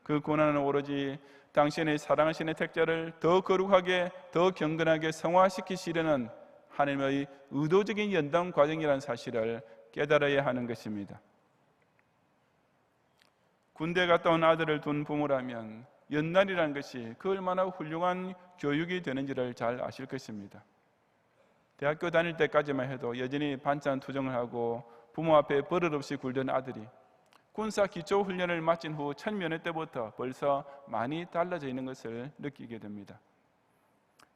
그 고난은 오로지 당신의 사랑하시는 택자를 더 거룩하게 더 경건하게 성화시키시려는 하나님의 의도적인 연단 과정이라는 사실을 깨달아야 하는 것입니다. 군대 갔다 온 아들을 둔 부모라면 연단이라는 것이 그 얼마나 훌륭한 교육이 되는지를 잘 아실 것입니다. 대학교 다닐 때까지만 해도 여전히 반찬 투정을 하고 부모 앞에 버릇없이 굴던 아들이 군사 기초 훈련을 마친 후 첫 면회 때부터 벌써 많이 달라져 있는 것을 느끼게 됩니다.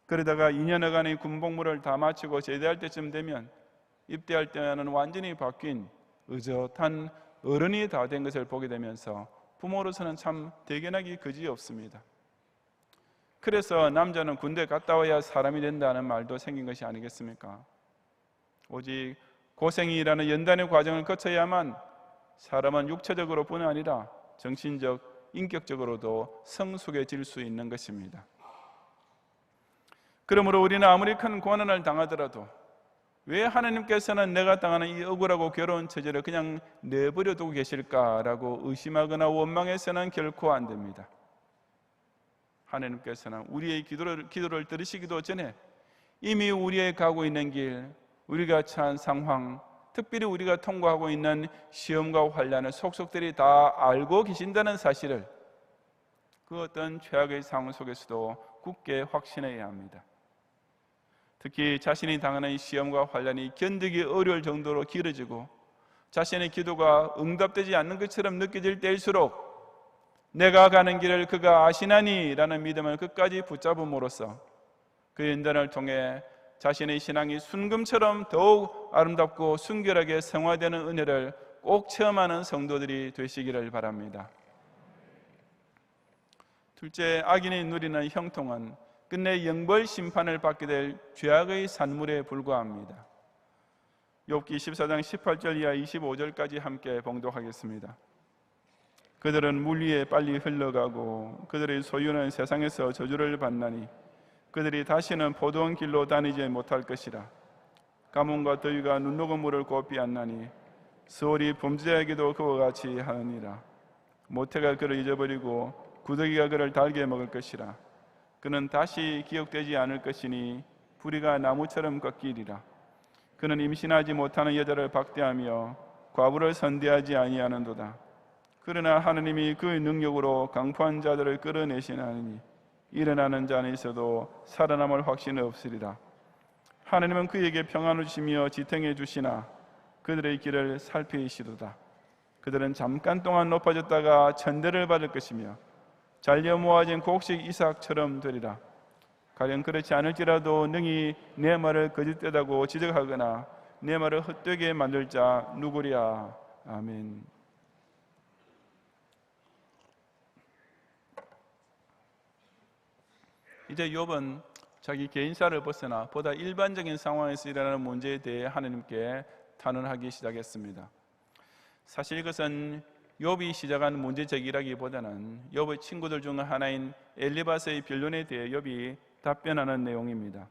그러다가 2년여간의 군복무를 다 마치고 제대할 때쯤 되면 입대할 때는 완전히 바뀐 의젓한 어른이 다 된 것을 보게 되면서 부모로서는 참 대견하기 그지없습니다. 그래서 남자는 군대 갔다 와야 사람이 된다는 말도 생긴 것이 아니겠습니까? 오직 고생이라는 연단의 과정을 거쳐야만 사람은 육체적으로 뿐 아니라 정신적, 인격적으로도 성숙해질 수 있는 것입니다. 그러므로 우리는 아무리 큰 고난을 당하더라도 왜 하나님께서는 내가 당하는 이 억울하고 괴로운 처지를 그냥 내버려 두고 계실까라고 의심하거나 원망해서는 결코 안 됩니다. 하나님께서는 우리의 기도를 들으시기도 전에 이미 우리의 가고 있는 길, 우리가 처한 상황, 특별히 우리가 통과하고 있는 시험과 환난을 속속들이 다 알고 계신다는 사실을 그 어떤 최악의 상황 속에서도 굳게 확신해야 합니다. 특히 자신이 당하는 시험과 환난이 견디기 어려울 정도로 길어지고 자신의 기도가 응답되지 않는 것처럼 느껴질 때일수록 내가 가는 길을 그가 아시나니 라는 믿음을 끝까지 붙잡음으로써 그 연단을 통해 자신의 신앙이 순금처럼 더욱 아름답고 순결하게 성화되는 은혜를 꼭 체험하는 성도들이 되시기를 바랍니다. 둘째, 악인이 누리는 형통은 끝내 영벌 심판을 받게 될 죄악의 산물에 불과합니다. 욥기 14장 18절 이하 25절까지 함께 봉독하겠습니다. 그들은 물 위에 빨리 흘러가고 그들의 소유는 세상에서 저주를 받나니 그들이 다시는 포도원 길로 다니지 못할 것이라. 가뭄과 더위가 눈 녹은 물을 곧 빼앗나니 스올이 범죄자에게도 그와 같이 하느니라. 모태가 그를 잊어버리고 구더기가 그를 달게 먹을 것이라. 그는 다시 기억되지 않을 것이니 부리가 나무처럼 꺾이리라. 그는 임신하지 못하는 여자를 박대하며 과부를 선대하지 아니하는도다. 그러나 하느님이 그 능력으로 강포한 자들을 끌어내시나니 일어나는 자는 있어도 살아남을 확신은 없으리라. 하느님은 그에게 평안을 주시며 지탱해 주시나 그들의 길을 살피시도다. 그들은 잠깐 동안 높아졌다가 천대를 받을 것이며 잘려 모아진 곡식 이삭처럼 되리라. 가령 그렇지 않을지라도 능히 내 말을 거짓되다고 지적하거나 내 말을 헛되게 만들 자 누구랴. 아멘. 이제 욥은 자기 개인사를 벗어나 보다 일반적인 상황에서 일어나는 문제에 대해 하나님께 탄원하기 시작했습니다. 사실 이것은 욥이 시작한 문제 제기라기보다는 욥의 친구들 중 하나인 엘리바스의 변론에 대해 욥이 답변하는 내용입니다.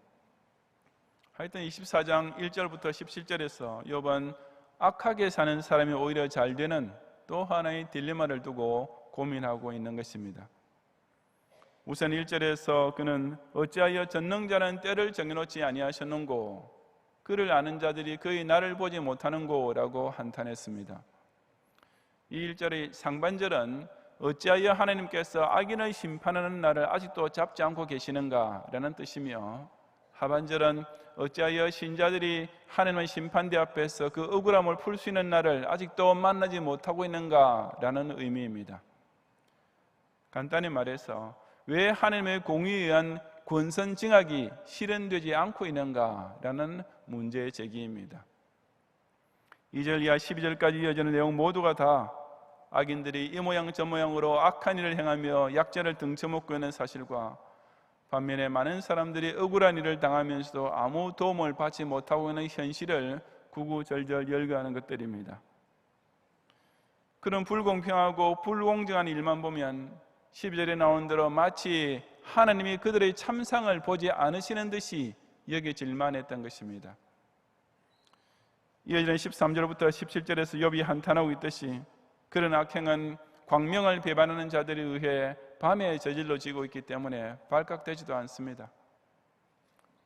하여튼 24장 1절부터 17절에서 욥은 악하게 사는 사람이 오히려 잘 되는 또 하나의 딜레마를 두고 고민하고 있는 것입니다. 우선 1절에서 그는 어찌하여 전능자는 때를 정해놓지 아니하셨는고 그를 아는 자들이 그의 날을 보지 못하는고 라고 한탄했습니다. 이 1절의 상반절은 어찌하여 하나님께서 악인을 심판하는 날을 아직도 잡지 않고 계시는가 라는 뜻이며, 하반절은 어찌하여 신자들이 하나님의 심판대 앞에서 그 억울함을 풀 수 있는 날을 아직도 만나지 못하고 있는가 라는 의미입니다. 간단히 말해서 왜 하나님의 공의에 의한 권선징악이 실현되지 않고 있는가 라는 문제 제기입니다. 2절 이하 12절까지 이어지는 내용 모두가 다 악인들이 이 모양 저 모양으로 악한 일을 행하며 약자를 등쳐먹고 있는 사실과, 반면에 많은 사람들이 억울한 일을 당하면서도 아무 도움을 받지 못하고 있는 현실을 구구절절 열거하는 것들입니다. 그런 불공평하고 불공정한 일만 보면 12절에 나온 대로 마치 하나님이 그들의 참상을 보지 않으시는 듯이 여겨질만 했던 것입니다. 이어지는 13절부터 17절에서 욥이 한탄하고 있듯이 그런 악행은 광명을 배반하는 자들에 의해 밤에 저질러지고 있기 때문에 발각되지도 않습니다.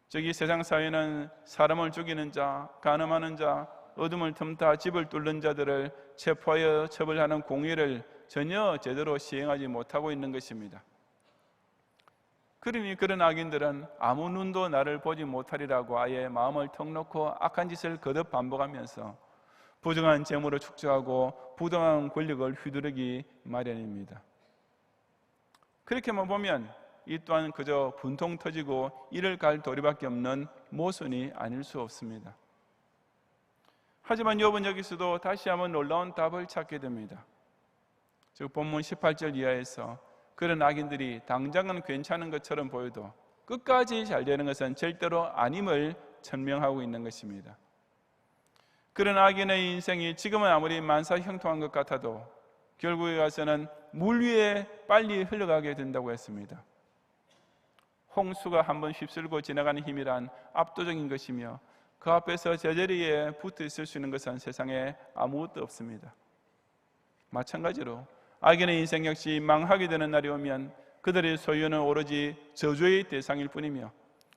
즉 이 세상 사회는 사람을 죽이는 자, 간음하는 자, 어둠을 틈타 집을 뚫는 자들을 체포하여 처벌하는 공의를 전혀 제대로 시행하지 못하고 있는 것입니다. 그러니 그런 악인들은 아무 눈도 나를 보지 못하리라고 아예 마음을 턱 놓고 악한 짓을 거듭 반복하면서 부정한 재물을 축적하고 부당한 권력을 휘두르기 마련입니다. 그렇게만 보면 이 또한 그저 분통 터지고 이를 갈 도리밖에 없는 모순이 아닐 수 없습니다. 하지만 욥은 여기서도 다시 한번 놀라운 답을 찾게 됩니다. 즉 본문 18절 이하에서 그런 악인들이 당장은 괜찮은 것처럼 보여도 끝까지 잘 되는 것은 절대로 아님을 천명하고 있는 것입니다. 그런 악인의 인생이 지금은 아무리 만사형통한 것 같아도 결국에 가서는 물 위에 빨리 흘러가게 된다고 했습니다. 홍수가 한번 휩쓸고 지나가는 힘이란 압도적인 것이며 그 앞에서 제자리에 붙어 있을 수 있는 것은 세상에 아무것도 없습니다. 마찬가지로 악인의 인생 역시 망하게 되는 날이 오면 그들의 소유는 오로지 저주의 대상일 뿐이며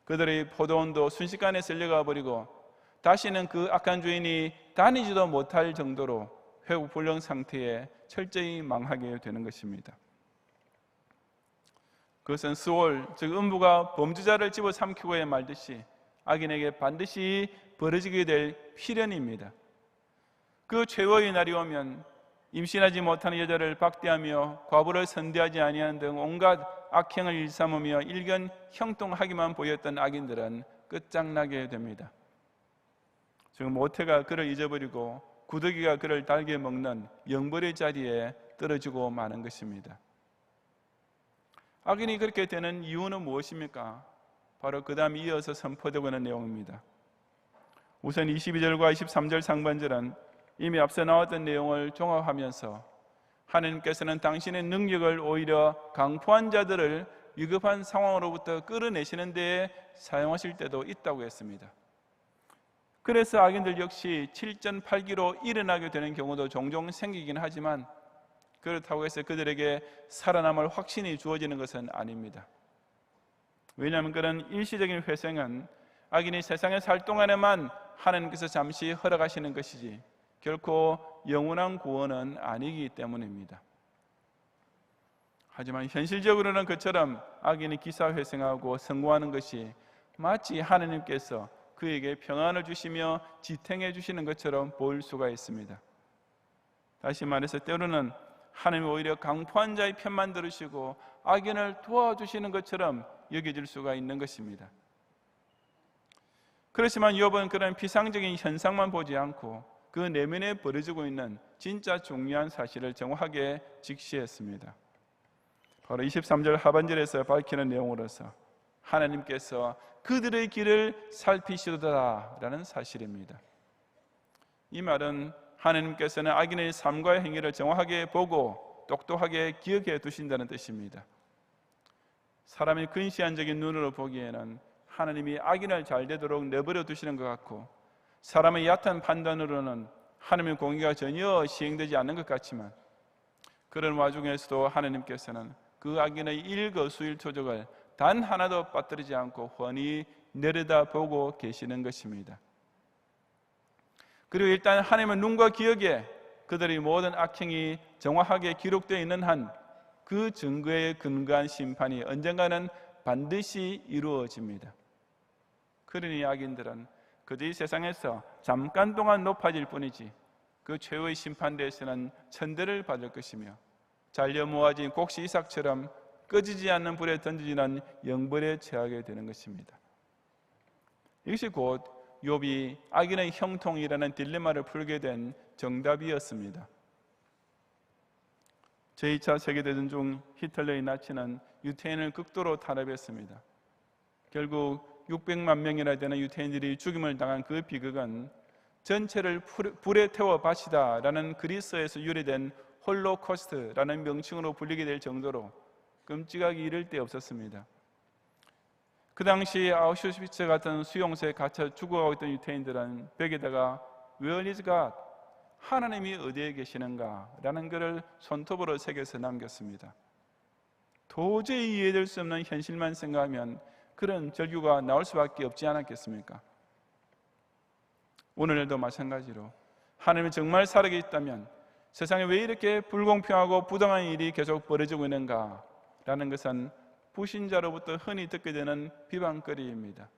그들의 포도원도 순식간에 쓸려가 버리고 다시는 그 악한 주인이 다니지도 못할 정도로 회복불능 상태에 철저히 망하게 되는 것입니다. 그것은 스올, 즉 음부가 범죄자를 집어삼키고에 말듯이 악인에게 반드시 벌어지게 될 필연입니다. 그 최후의 날이 오면 임신하지 못하는 여자를 박대하며 과부를 선대하지 아니하는 등 온갖 악행을 일삼으며 일견 형통하기만 보였던 악인들은 끝장나게 됩니다. 즉 모태가 그를 잊어버리고 구더기가 그를 달게 먹는 영벌의 자리에 떨어지고 마는 것입니다. 악인이 그렇게 되는 이유는 무엇입니까? 바로 그 다음 이어서 선포되고 있는 내용입니다. 우선 22절과 23절 상반절은 이미 앞서 나왔던 내용을 종합하면서 하나님께서는 당신의 능력을 오히려 강포한 자들을 위급한 상황으로부터 끌어내시는 데에 사용하실 때도 있다고 했습니다. 그래서 악인들 역시 7전8기로 일어나게 되는 경우도 종종 생기긴 하지만 그렇다고 해서 그들에게 살아남을 확신이 주어지는 것은 아닙니다. 왜냐하면 그런 일시적인 회생은 악인이 세상에 살 동안에만 하나님께서 잠시 허락하시는 것이지 결코 영원한 구원은 아니기 때문입니다. 하지만 현실적으로는 그처럼 악인이 기사회생하고 성공하는 것이 마치 하나님께서 그에게 평안을 주시며 지탱해 주시는 것처럼 보일 수가 있습니다. 다시 말해서 때로는 하나님이 오히려 강포한 자의 편만 들으시고 악인을 도와주시는 것처럼 여겨질 수가 있는 것입니다. 그렇지만 욥은 그런 피상적인 현상만 보지 않고 그 내면에 벌어지고 있는 진짜 중요한 사실을 정확하게 직시했습니다. 바로 23절 하반절에서 밝히는 내용으로서 하나님께서 그들의 길을 살피시도다 라는 사실입니다. 이 말은 하나님께서는 악인의 삶과 행위를 정확하게 보고 똑똑하게 기억해 두신다는 뜻입니다. 사람이 근시안적인 눈으로 보기에는 하나님이 악인을 잘 되도록 내버려 두시는 것 같고 사람의 얕은 판단으로는 하나님의 공의가 전혀 시행되지 않는 것 같지만 그런 와중에서도 하나님께서는 그 악인의 일거수일투족을 단 하나도 빠뜨리지 않고 훤히 내려다보고 계시는 것입니다. 그리고 일단 하나님의 눈과 기억에 그들의 모든 악행이 정확하게 기록되어 있는 한 그 증거에 근거한 심판이 언젠가는 반드시 이루어집니다. 그러니 악인들은 그들이 세상에서 잠깐 동안 높아질 뿐이지 그 최후의 심판대에서는 천대를 받을 것이며 잘려 모아진 곡식 이삭처럼 꺼지지 않는 불에 던져지는 영벌에 처하게 되는 것입니다. 이것이 곧 욥이 악인의 형통이라는 딜레마를 풀게 된 정답이었습니다. 제2차 세계대전 중 히틀러의 나치는 유태인을 극도로 탄압했습니다. 결국 600만 명이나 되는 유태인들이 죽임을 당한 그 비극은 전체를 불에 태워 바치다라는 그리스어에서 유래된 홀로코스트라는 명칭으로 불리게 될 정도로 끔찍하게 이를 데 없었습니다. 그 당시 아우슈비츠 같은 수용소에 갇혀 죽어가고 있던 유태인들은 벽에다가 Where is God? 하나님이 어디에 계시는가? 라는 글을 손톱으로 새겨서 남겼습니다. 도저히 이해될 수 없는 현실만 생각하면 그런 절규가 나올 수밖에 없지 않았겠습니까? 오늘도 마찬가지로 하나님이 정말 살아계셨다면 세상에 왜 이렇게 불공평하고 부당한 일이 계속 벌어지고 있는가? 라는 것은 불신자로부터 흔히 듣게 되는 비방거리입니다.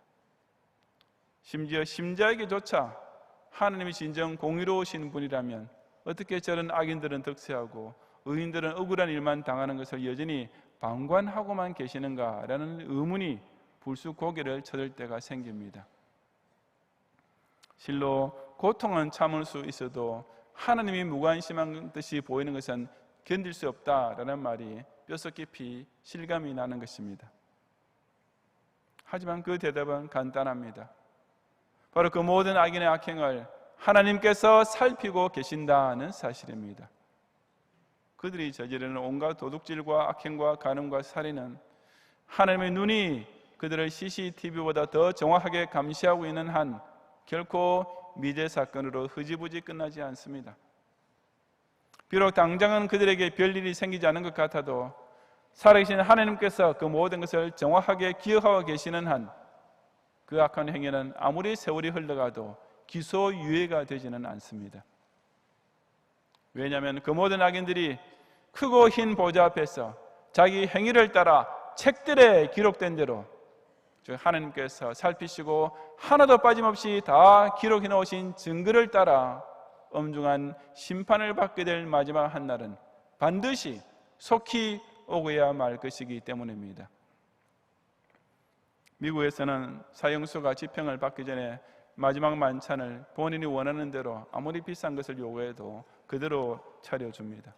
심지어 심자에게조차 하나님이 진정 공의로우신 분이라면 어떻게 저런 악인들은 득세하고 의인들은 억울한 일만 당하는 것을 여전히 방관하고만 계시는가라는 의문이 불쑥 고개를 쳐들 때가 생깁니다. 실로 고통은 참을 수 있어도 하나님이 무관심한 듯이 보이는 것은 견딜 수 없다라는 말이 뼛속 깊이 실감이 나는 것입니다. 하지만 그 대답은 간단합니다. 바로 그 모든 악인의 악행을 하나님께서 살피고 계신다는 사실입니다. 그들이 저지르는 온갖 도둑질과 악행과 간음과 살인은 하나님의 눈이 그들을 CCTV보다 더 정확하게 감시하고 있는 한 결코 미제 사건으로 흐지부지 끝나지 않습니다. 비록 당장은 그들에게 별일이 생기지 않은 것 같아도 살아계신 하나님께서 그 모든 것을 정확하게 기억하고 계시는 한 그 악한 행위는 아무리 세월이 흘러가도 기소유예가 되지는 않습니다. 왜냐하면 그 모든 악인들이 크고 흰 보좌 앞에서 자기 행위를 따라 책들에 기록된 대로 즉 하나님께서 살피시고 하나도 빠짐없이 다 기록해 놓으신 증거를 따라 엄중한 심판을 받게 될 마지막 한날은 반드시 속히 오고야 말 것이기 때문입니다. 미국에서는 사형수가 집행을 받기 전에 마지막 만찬을 본인이 원하는 대로 아무리 비싼 것을 요구해도 그대로 차려줍니다.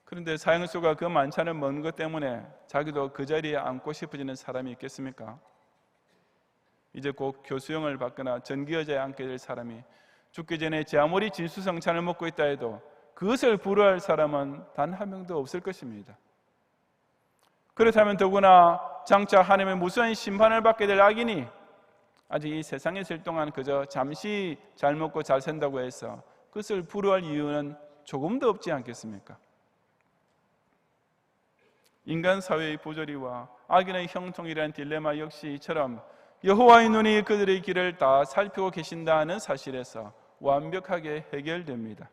그런데 사형수가 그 만찬을 먹는 것 때문에 자기도 그 자리에 앉고 싶어지는 사람이 있겠습니까? 이제 곧 교수형을 받거나 전기의자에 앉게 될 사람이 죽기 전에 제 아무리 진수성찬을 먹고 있다 해도 그것을 불허할 사람은 단 한 명도 없을 것입니다. 그렇다면 더구나 장차 하나님의 무수한 심판을 받게 될 악인이 아직 이 세상에 있을 동안 그저 잠시 잘 먹고 잘 산다고 해서 그것을 불허할 이유는 조금도 없지 않겠습니까? 인간 사회의 부조리와 악인의 형통이라는 딜레마 역시 이처럼 여호와의 눈이 그들의 길을 다 살피고 계신다는 사실에서 완벽하게 해결됩니다.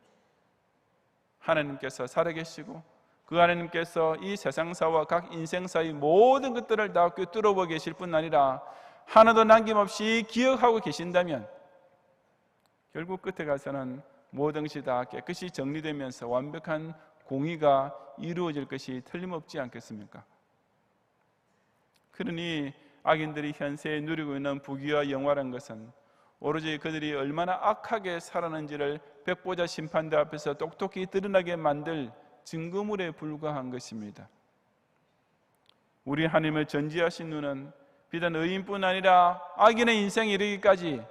하나님께서 살아계시고 그 하나님께서 이 세상사와 각 인생사의 모든 것들을 다 꿰뚫어보고 계실 뿐 아니라 하나도 남김없이 기억하고 계신다면 결국 끝에 가서는 모든 것이 다 깨끗이 정리되면서 완벽한 공의가 이루어질 것이 틀림없지 않겠습니까? 그러니 악인들이 현세에 누리고 있는 부귀와 영화란 것은 오로지 그들이 얼마나 악하게 살았는지를 백보자 심판대 앞에서 똑똑히 드러나게 만들 증거물에 불과한 것입니다. 우리 하나님의 전지하신 눈은 비단 의인뿐 아니라 악인의 인생에 이르기까지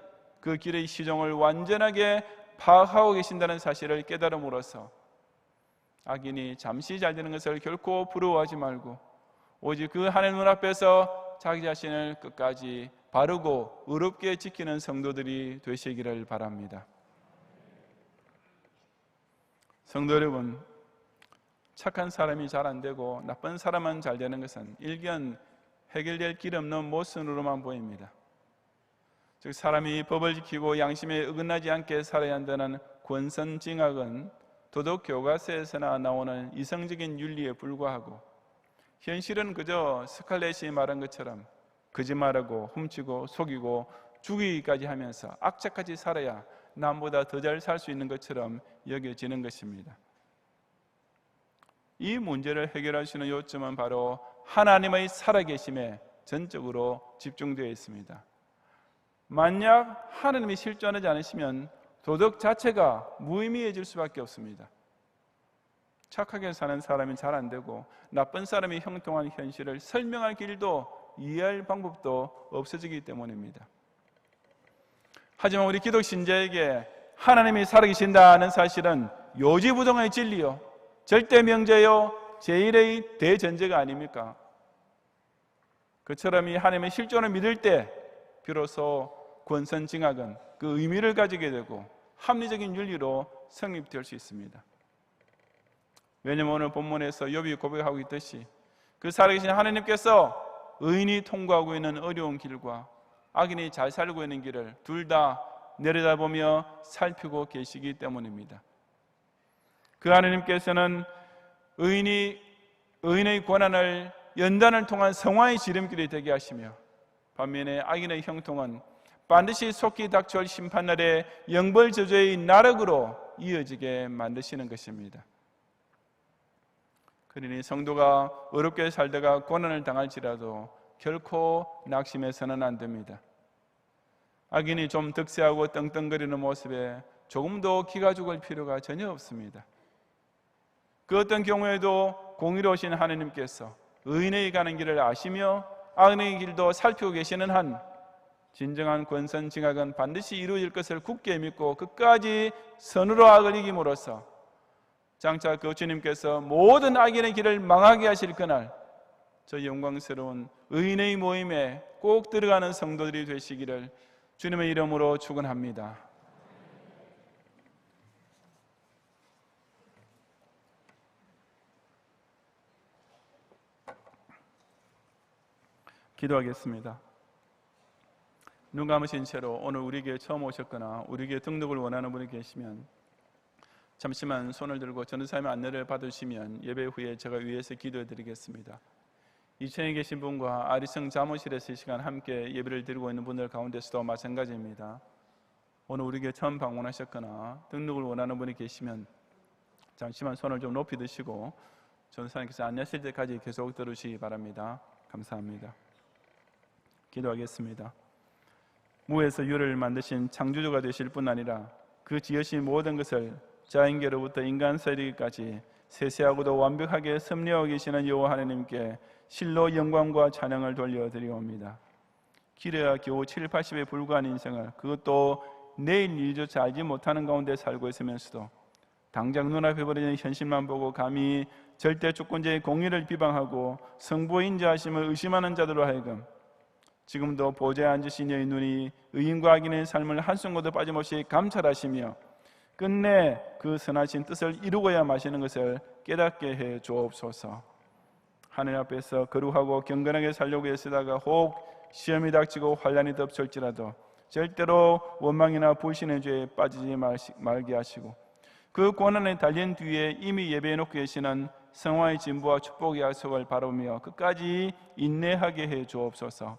그 길의 시종을 완전하게 파악하고 계신다는 사실을 깨달음으로써 악인이 잠시 잘 되는 것을 결코 부러워하지 말고 오직 그 하나님 눈 앞에서 자기 자신을 끝까지 바르고 의롭게 지키는 성도들이 되시기를 바랍니다. 성도 여러분, 착한 사람이 잘 안 되고 나쁜 사람만 잘 되는 것은 일견 해결될 길 없는 모순으로만 보입니다. 즉 사람이 법을 지키고 양심에 어긋나지 않게 살아야 한다는 권선징악은 도덕 교과서에서나 나오는 이성적인 윤리에 불과하고 현실은 그저 스칼렛이 말한 것처럼 거짓말하고 훔치고 속이고 죽이기까지 하면서 악착같이 살아야 남보다 더 잘 살 수 있는 것처럼 여겨지는 것입니다. 이 문제를 해결할 수 있는 요점은 바로 하나님의 살아계심에 전적으로 집중되어 있습니다. 만약 하나님이 실존하지 않으시면 도덕 자체가 무의미해질 수밖에 없습니다. 착하게 사는 사람이 잘 안 되고 나쁜 사람이 형통한 현실을 설명할 길도 이해할 방법도 없어지기 때문입니다. 하지만 우리 기독 신자에게 하나님이 살아계신다는 사실은 요지부동의 진리요, 절대 명제요, 제1의 대전제가 아닙니까? 그처럼 이 하나님의 실존을 믿을 때 비로소 권선징악은 그 의미를 가지게 되고 합리적인 윤리로 성립될 수 있습니다. 왜냐하면 오늘 본문에서 욥이 고백하고 있듯이 그 살아계신 하나님께서 의인이 통과하고 있는 어려운 길과 악인이 잘 살고 있는 길을 둘 다 내려다보며 살피고 계시기 때문입니다. 그 하나님께서는 의인의 고난을 연단을 통한 성화의 지름길이 되게 하시며 반면에 악인의 형통은 반드시 속히 닥쳐올 심판날의 영벌저주의 나락으로 이어지게 만드시는 것입니다. 그러니 성도가 어렵게 살다가 고난을 당할지라도 결코 낙심해서는 안 됩니다. 악인이 좀 득세하고 떵떵거리는 모습에 조금도 기가 죽을 필요가 전혀 없습니다. 그 어떤 경우에도 공의로우신 하나님께서 의인의 가는 길을 아시며 악인의 길도 살피고 계시는 한 진정한 권선징악은 반드시 이루어질 것을 굳게 믿고 끝까지 선으로 악을 이김으로써 장차 그 주님께서 모든 악인의 길을 망하게 하실 그날 저 영광스러운 의인의 모임에 꼭 들어가는 성도들이 되시기를 주님의 이름으로 축원합니다. 기도하겠습니다. 눈 감으신 채로 오늘 우리에게 처음 오셨거나 우리에게 등록을 원하는 분이 계시면 잠시만 손을 들고 전도사님의 안내를 받으시면 예배 후에 제가 위에서 기도해 드리겠습니다. 이천에 계신 분과 아리성 자모실에서 이 시간 함께 예배를 드리고 있는 분들 가운데서도 마찬가지입니다. 오늘 우리에게 처음 방문하셨거나 등록을 원하는 분이 계시면 잠시만 손을 좀 높이 드시고 전도사님께서 안내하실 때까지 계속 들으시기 바랍니다. 감사합니다. 기도하겠습니다. 무에서 유를 만드신 창조주가 되실 뿐 아니라 그 지으신 모든 것을 자인계로부터 인간 세리까지 세세하고도 완벽하게 섭리하고 계시는 여호와 하나님께 실로 영광과 찬양을 돌려드리옵니다. 기래야 겨우 7, 80에 불과한 인생을 그것도 내일 일조차 알지 못하는 가운데 살고 있으면서도 당장 눈앞에 벌어지는 현실만 보고 감히 절대 주권자의 공의를 비방하고 성부의 인자하심을 의심하는 자들로 하여금 지금도 보좌에 앉으신 이의 눈이 의인과 악인의 삶을 한순간도 빠짐없이 감찰하시며 끝내 그 선하신 뜻을 이루고야 마시는 것을 깨닫게 해 주옵소서. 하늘 앞에서 거룩하고 경건하게 살려고 애쓰다가 혹 시험이 닥치고 환난이 덮칠지라도 절대로 원망이나 불신의 죄에 빠지지 말게 하시고 그 고난에 달린 뒤에 이미 예배해 놓고 계시는 성화의 진부와 축복의 약속을 바라보며 끝까지 인내하게 해 주옵소서.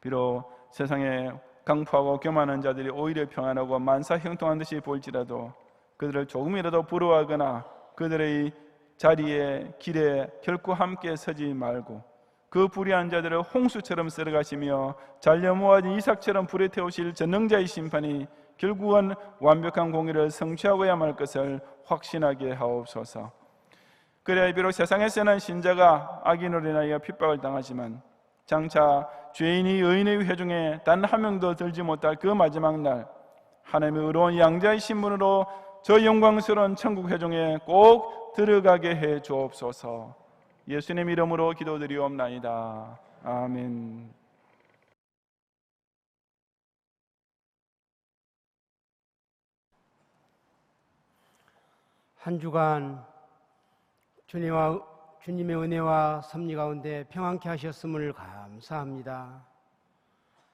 비록 세상에 강포하고 교만한 자들이 오히려 평안하고 만사 형통한 듯이 보일지라도 그들을 조금이라도 부러워하거나 그들의 자리에 길에 결코 함께 서지 말고 그 불의한 자들을 홍수처럼 쓸어가시며 잘려 모아진 이삭처럼 불에 태우실 전능자의 심판이 결국은 완벽한 공의를 성취하고야 말 것을 확신하게 하옵소서. 그래야 비록 세상에서는 신자가 악인으로 인하여 핍박을 당하지만 장차 죄인이 의인의 회중에 단 한 명도 들지 못할 그 마지막 날 하나님의 의로운 양자의 신분으로 저 영광스러운 천국 회중에 꼭 들어가게 해 주옵소서. 예수님 이름으로 기도드리옵나이다. 아멘. 한 주간 주님의 은혜와 섭리 가운데 평안케 하셨음을 감사합니다.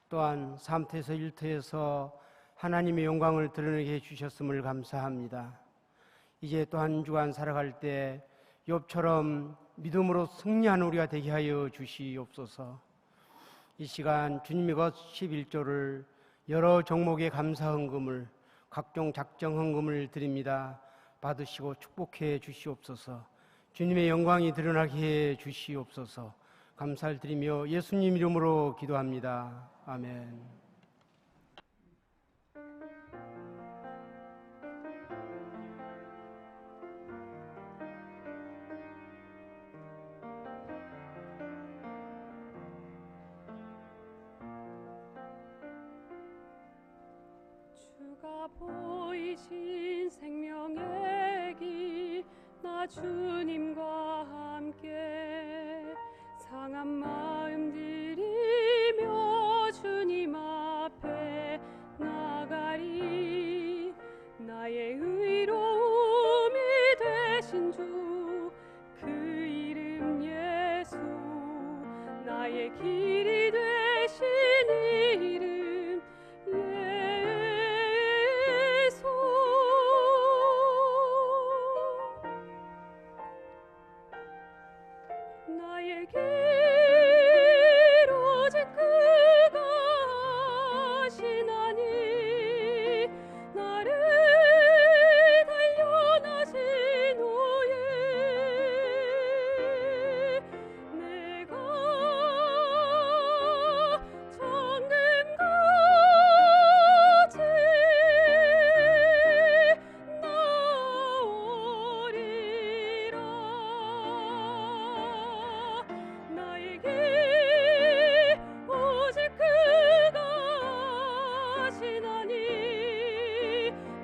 또한 3터에서 1터에서 하나님의 영광을 드러내게 해주셨음을 감사합니다. 이제 또 한 주간 살아갈 때 욥처럼 믿음으로 승리하는 우리가 되게 하여 주시옵소서. 이 시간 주님의 것 11조를 여러 종목의 감사 헌금을 각종 작정 헌금을 드립니다. 받으시고 축복해 주시옵소서. 주님의 영광이 드러나게 해 주시옵소서. 감사를 드리며 예수님 이름으로 기도합니다. 아멘. 주가 보이신 생명의 길 나 주님과 함께 상한 마음 들이며 주님 앞에 나가리. 나의 의로움이 되신 주 그 이름 예수, 나의 길이 되신 이름 예수. 나의 길 오직 그가 하시나니. 나를 단련하신 후에 내가 정금같이 나오리라. 나의 길 오직 그가 하시나니.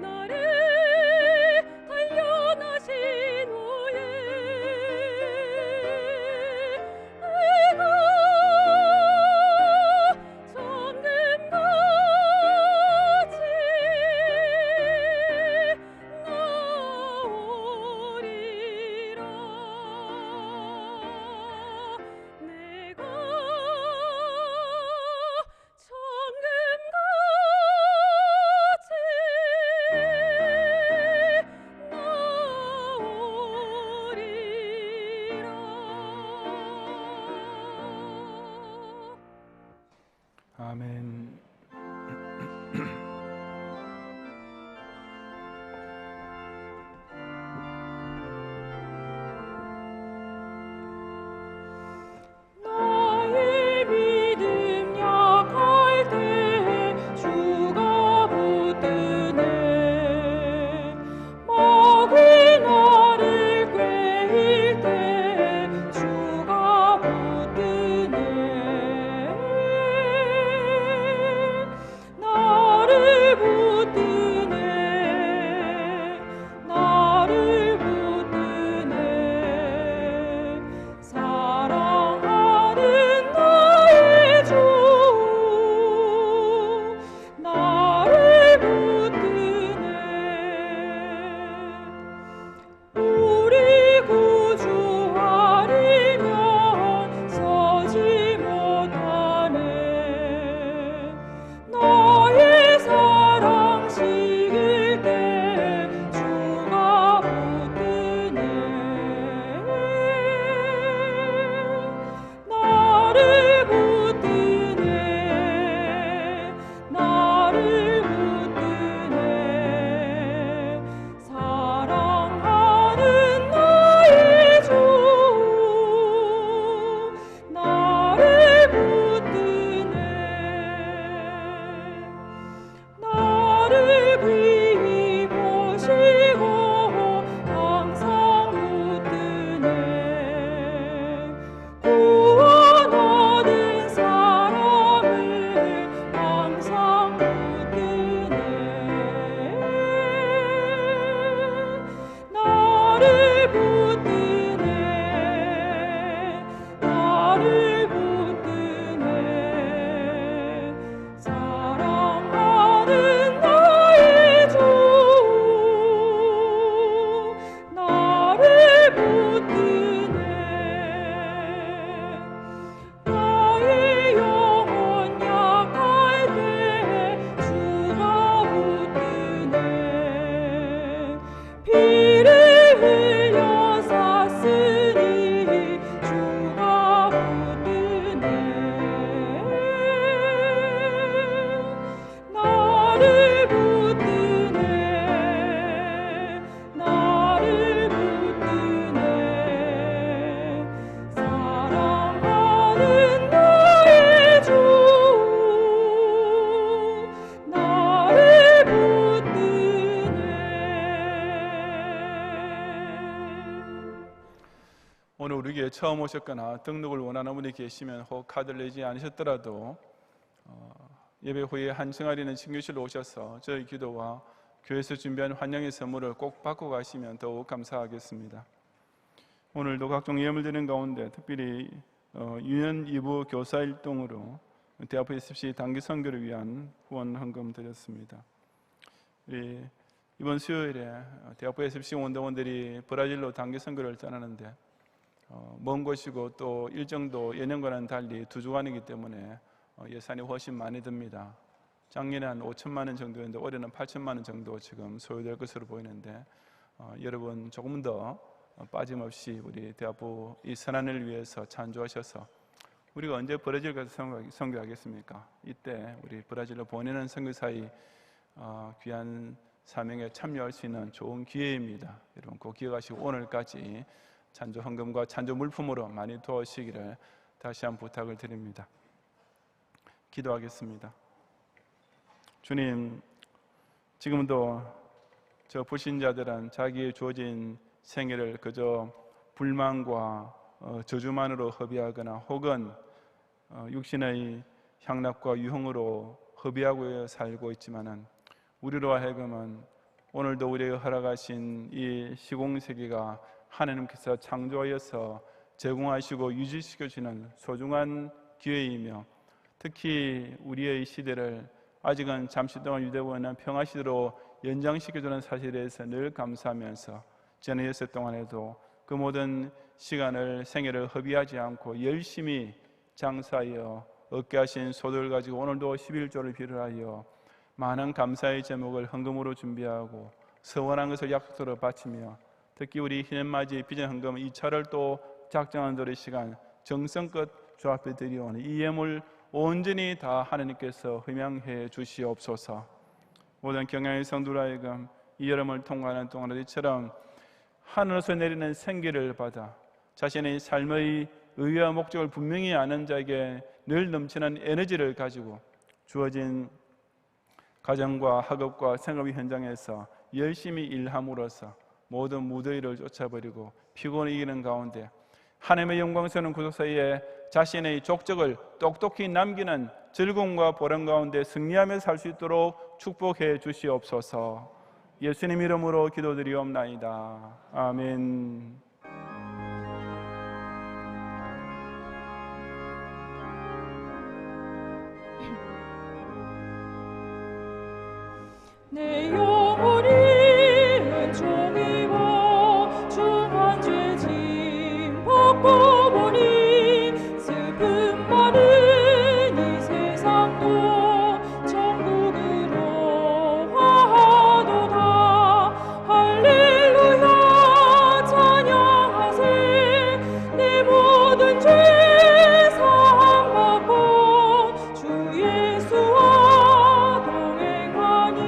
나를 단련하신 후에 내가 정금같이 나오리라. 내가 정금같이 나오리라. 아멘. 나의 믿음 약할 때 주가 붙드네. 마귀 나를 꾀일 때 주가 붙드네. 처음 오셨거나 등록을 원하는 분이 계시면 혹 카드를 내지 않으셨더라도 예배 후에 한승아리는 친교실로 오셔서 저희 기도와 교회에서 준비한 환영의 선물을 꼭 받고 가시면 더욱 감사하겠습니다. 오늘도 각종 예물 드리는 가운데 특별히 유년 2부 교사일동으로 대학부 SFC 단기 선교를 위한 후원 헌금 드렸습니다. 이번 수요일에 대학부 SFC 원동원들이 브라질로 단기 선교를 떠나는데 먼 곳이고 또 일정도 예년과는 달리 2주간이기 때문에 예산이 훨씬 많이 듭니다. 작년에 한 5천만 원 정도였는데 올해는 8천만 원 정도 지금 소요될 것으로 보이는데 여러분 조금 더 빠짐없이 우리 대학부 이 선안을 위해서 찬조하셔서 우리가 언제 브라질 가서 선교하겠습니까? 이때 우리 브라질로 보내는 선교사의 귀한 사명에 참여할 수 있는 좋은 기회입니다. 여러분 꼭 기억하시고 오늘까지 찬조 헌금과 찬조 물품으로 많이 도와주시기를 다시 한번 부탁을 드립니다. 기도하겠습니다. 주님, 지금도 저 불신자들은 자기의 주어진 생애를 그저 불만과 저주만으로 허비하거나 혹은 육신의 향락과 유흥으로 허비하고 살고 있지만은 우리로 하여금은 오늘도 우리에게 허락하신 이 시공세계가 하나님께서 창조하여서 제공하시고 유지시켜주는 소중한 기회이며 특히 우리의 시대를 아직은 잠시 동안 유대고 있는 평화시대로 연장시켜주는 사실에 대해서 늘 감사하면서 지난 예수 동안에도 그 모든 시간을 생애를 허비하지 않고 열심히 장사하여 얻게 하신 소득을 가지고 오늘도 11조를 비롯하여 많은 감사의 제목을 헌금으로 준비하고 서원한 것을 약속으로 바치며 특히 우리 희년맞이 비전 헌금 2차를 또 작정한 들의 시간 정성껏 주 앞에 드리오니 이 예물 온전히 다 하나님께서 흠양해 주시옵소서. 모든 경향의 성도들 하여금 이 여름을 통과하는 동안 이처럼 하늘에서 내리는 생기를 받아 자신의 삶의 의의와 목적을 분명히 아는 자에게 늘 넘치는 에너지를 가지고 주어진 가정과 학업과 생업의 현장에서 열심히 일함으로써 모든 무더위를 쫓아버리고 피곤을 이기는 가운데 하나님의 영광스러운 구속 사이에 자신의 족적을 똑똑히 남기는 즐거움과 보람 가운데 승리하며 살 수 있도록 축복해 주시옵소서. 예수님 이름으로 기도드리옵나이다. 아멘. 내 영혼이 은총이 와 중한 죄짐 벗고 보니 슬픔 많은 이 세상도 천국으로 하도다. 할렐루야 찬양하세. 내 모든 죄 사함받고 주 예수와 동행하니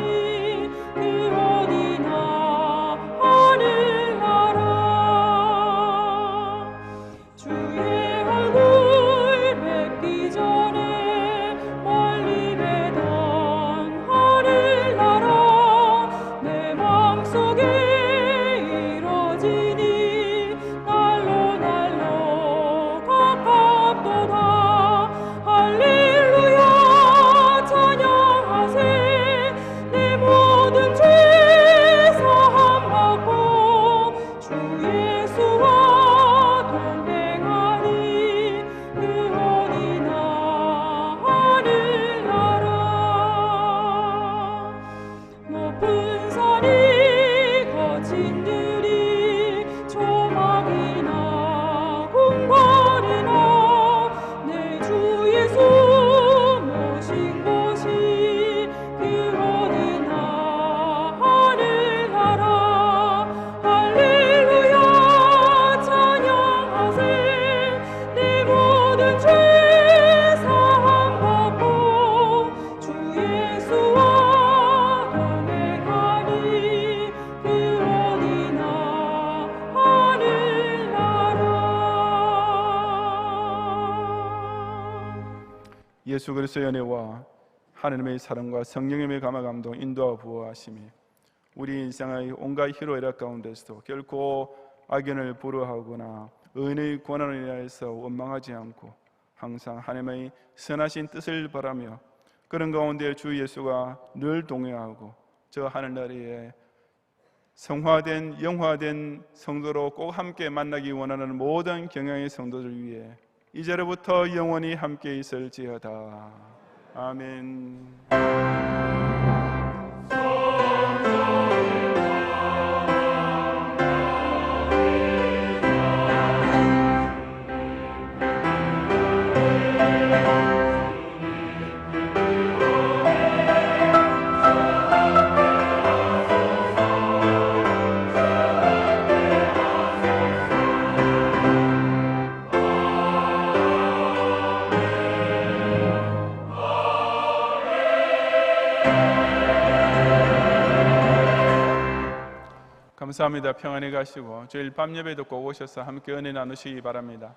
그 어디나 하늘나라. 주의 얼굴 뵙기 전에 멀리 뵈던 하늘나라 내 맘속에 이루어지니 날로 날로 가깝도다. 할렐루야 찬양하세. 내 모든 죄 사함받고 주 예수와 동행하니 그 어디나 하늘나라. 높은 산이 거친 들이 조막이나 궁궐이나 내 주 예수 모신 곳이 그 어디나 하늘나라. 할렐루야 찬양하세. 내 모든 죄 사함받고 주 예수와 동행하니 그 어디나 하늘나라. 예수 그리스도의 은혜와 하나님의 사랑과 성령님의 감화 감동 인도와 부어하심이 우리 인생의 온갖 희로 애락 가운데서도 결코 악연을 불허하거나 의인의 고난을 인하여서 원망하지 않고 항상 하나님의 선하신 뜻을 바라며 그런 가운데 주 예수가 늘 동행하고 저 하늘나라에 성화된 영화된 성도로 꼭 함께 만나기 원하는 모든 경영의 성도들 위해 이제로부터 영원히 함께 있을지어다. 아멘. 감사합니다. 평안히 가시고 주일 밤 예배도 꼭 오셔서 함께 은혜 나누시기 바랍니다.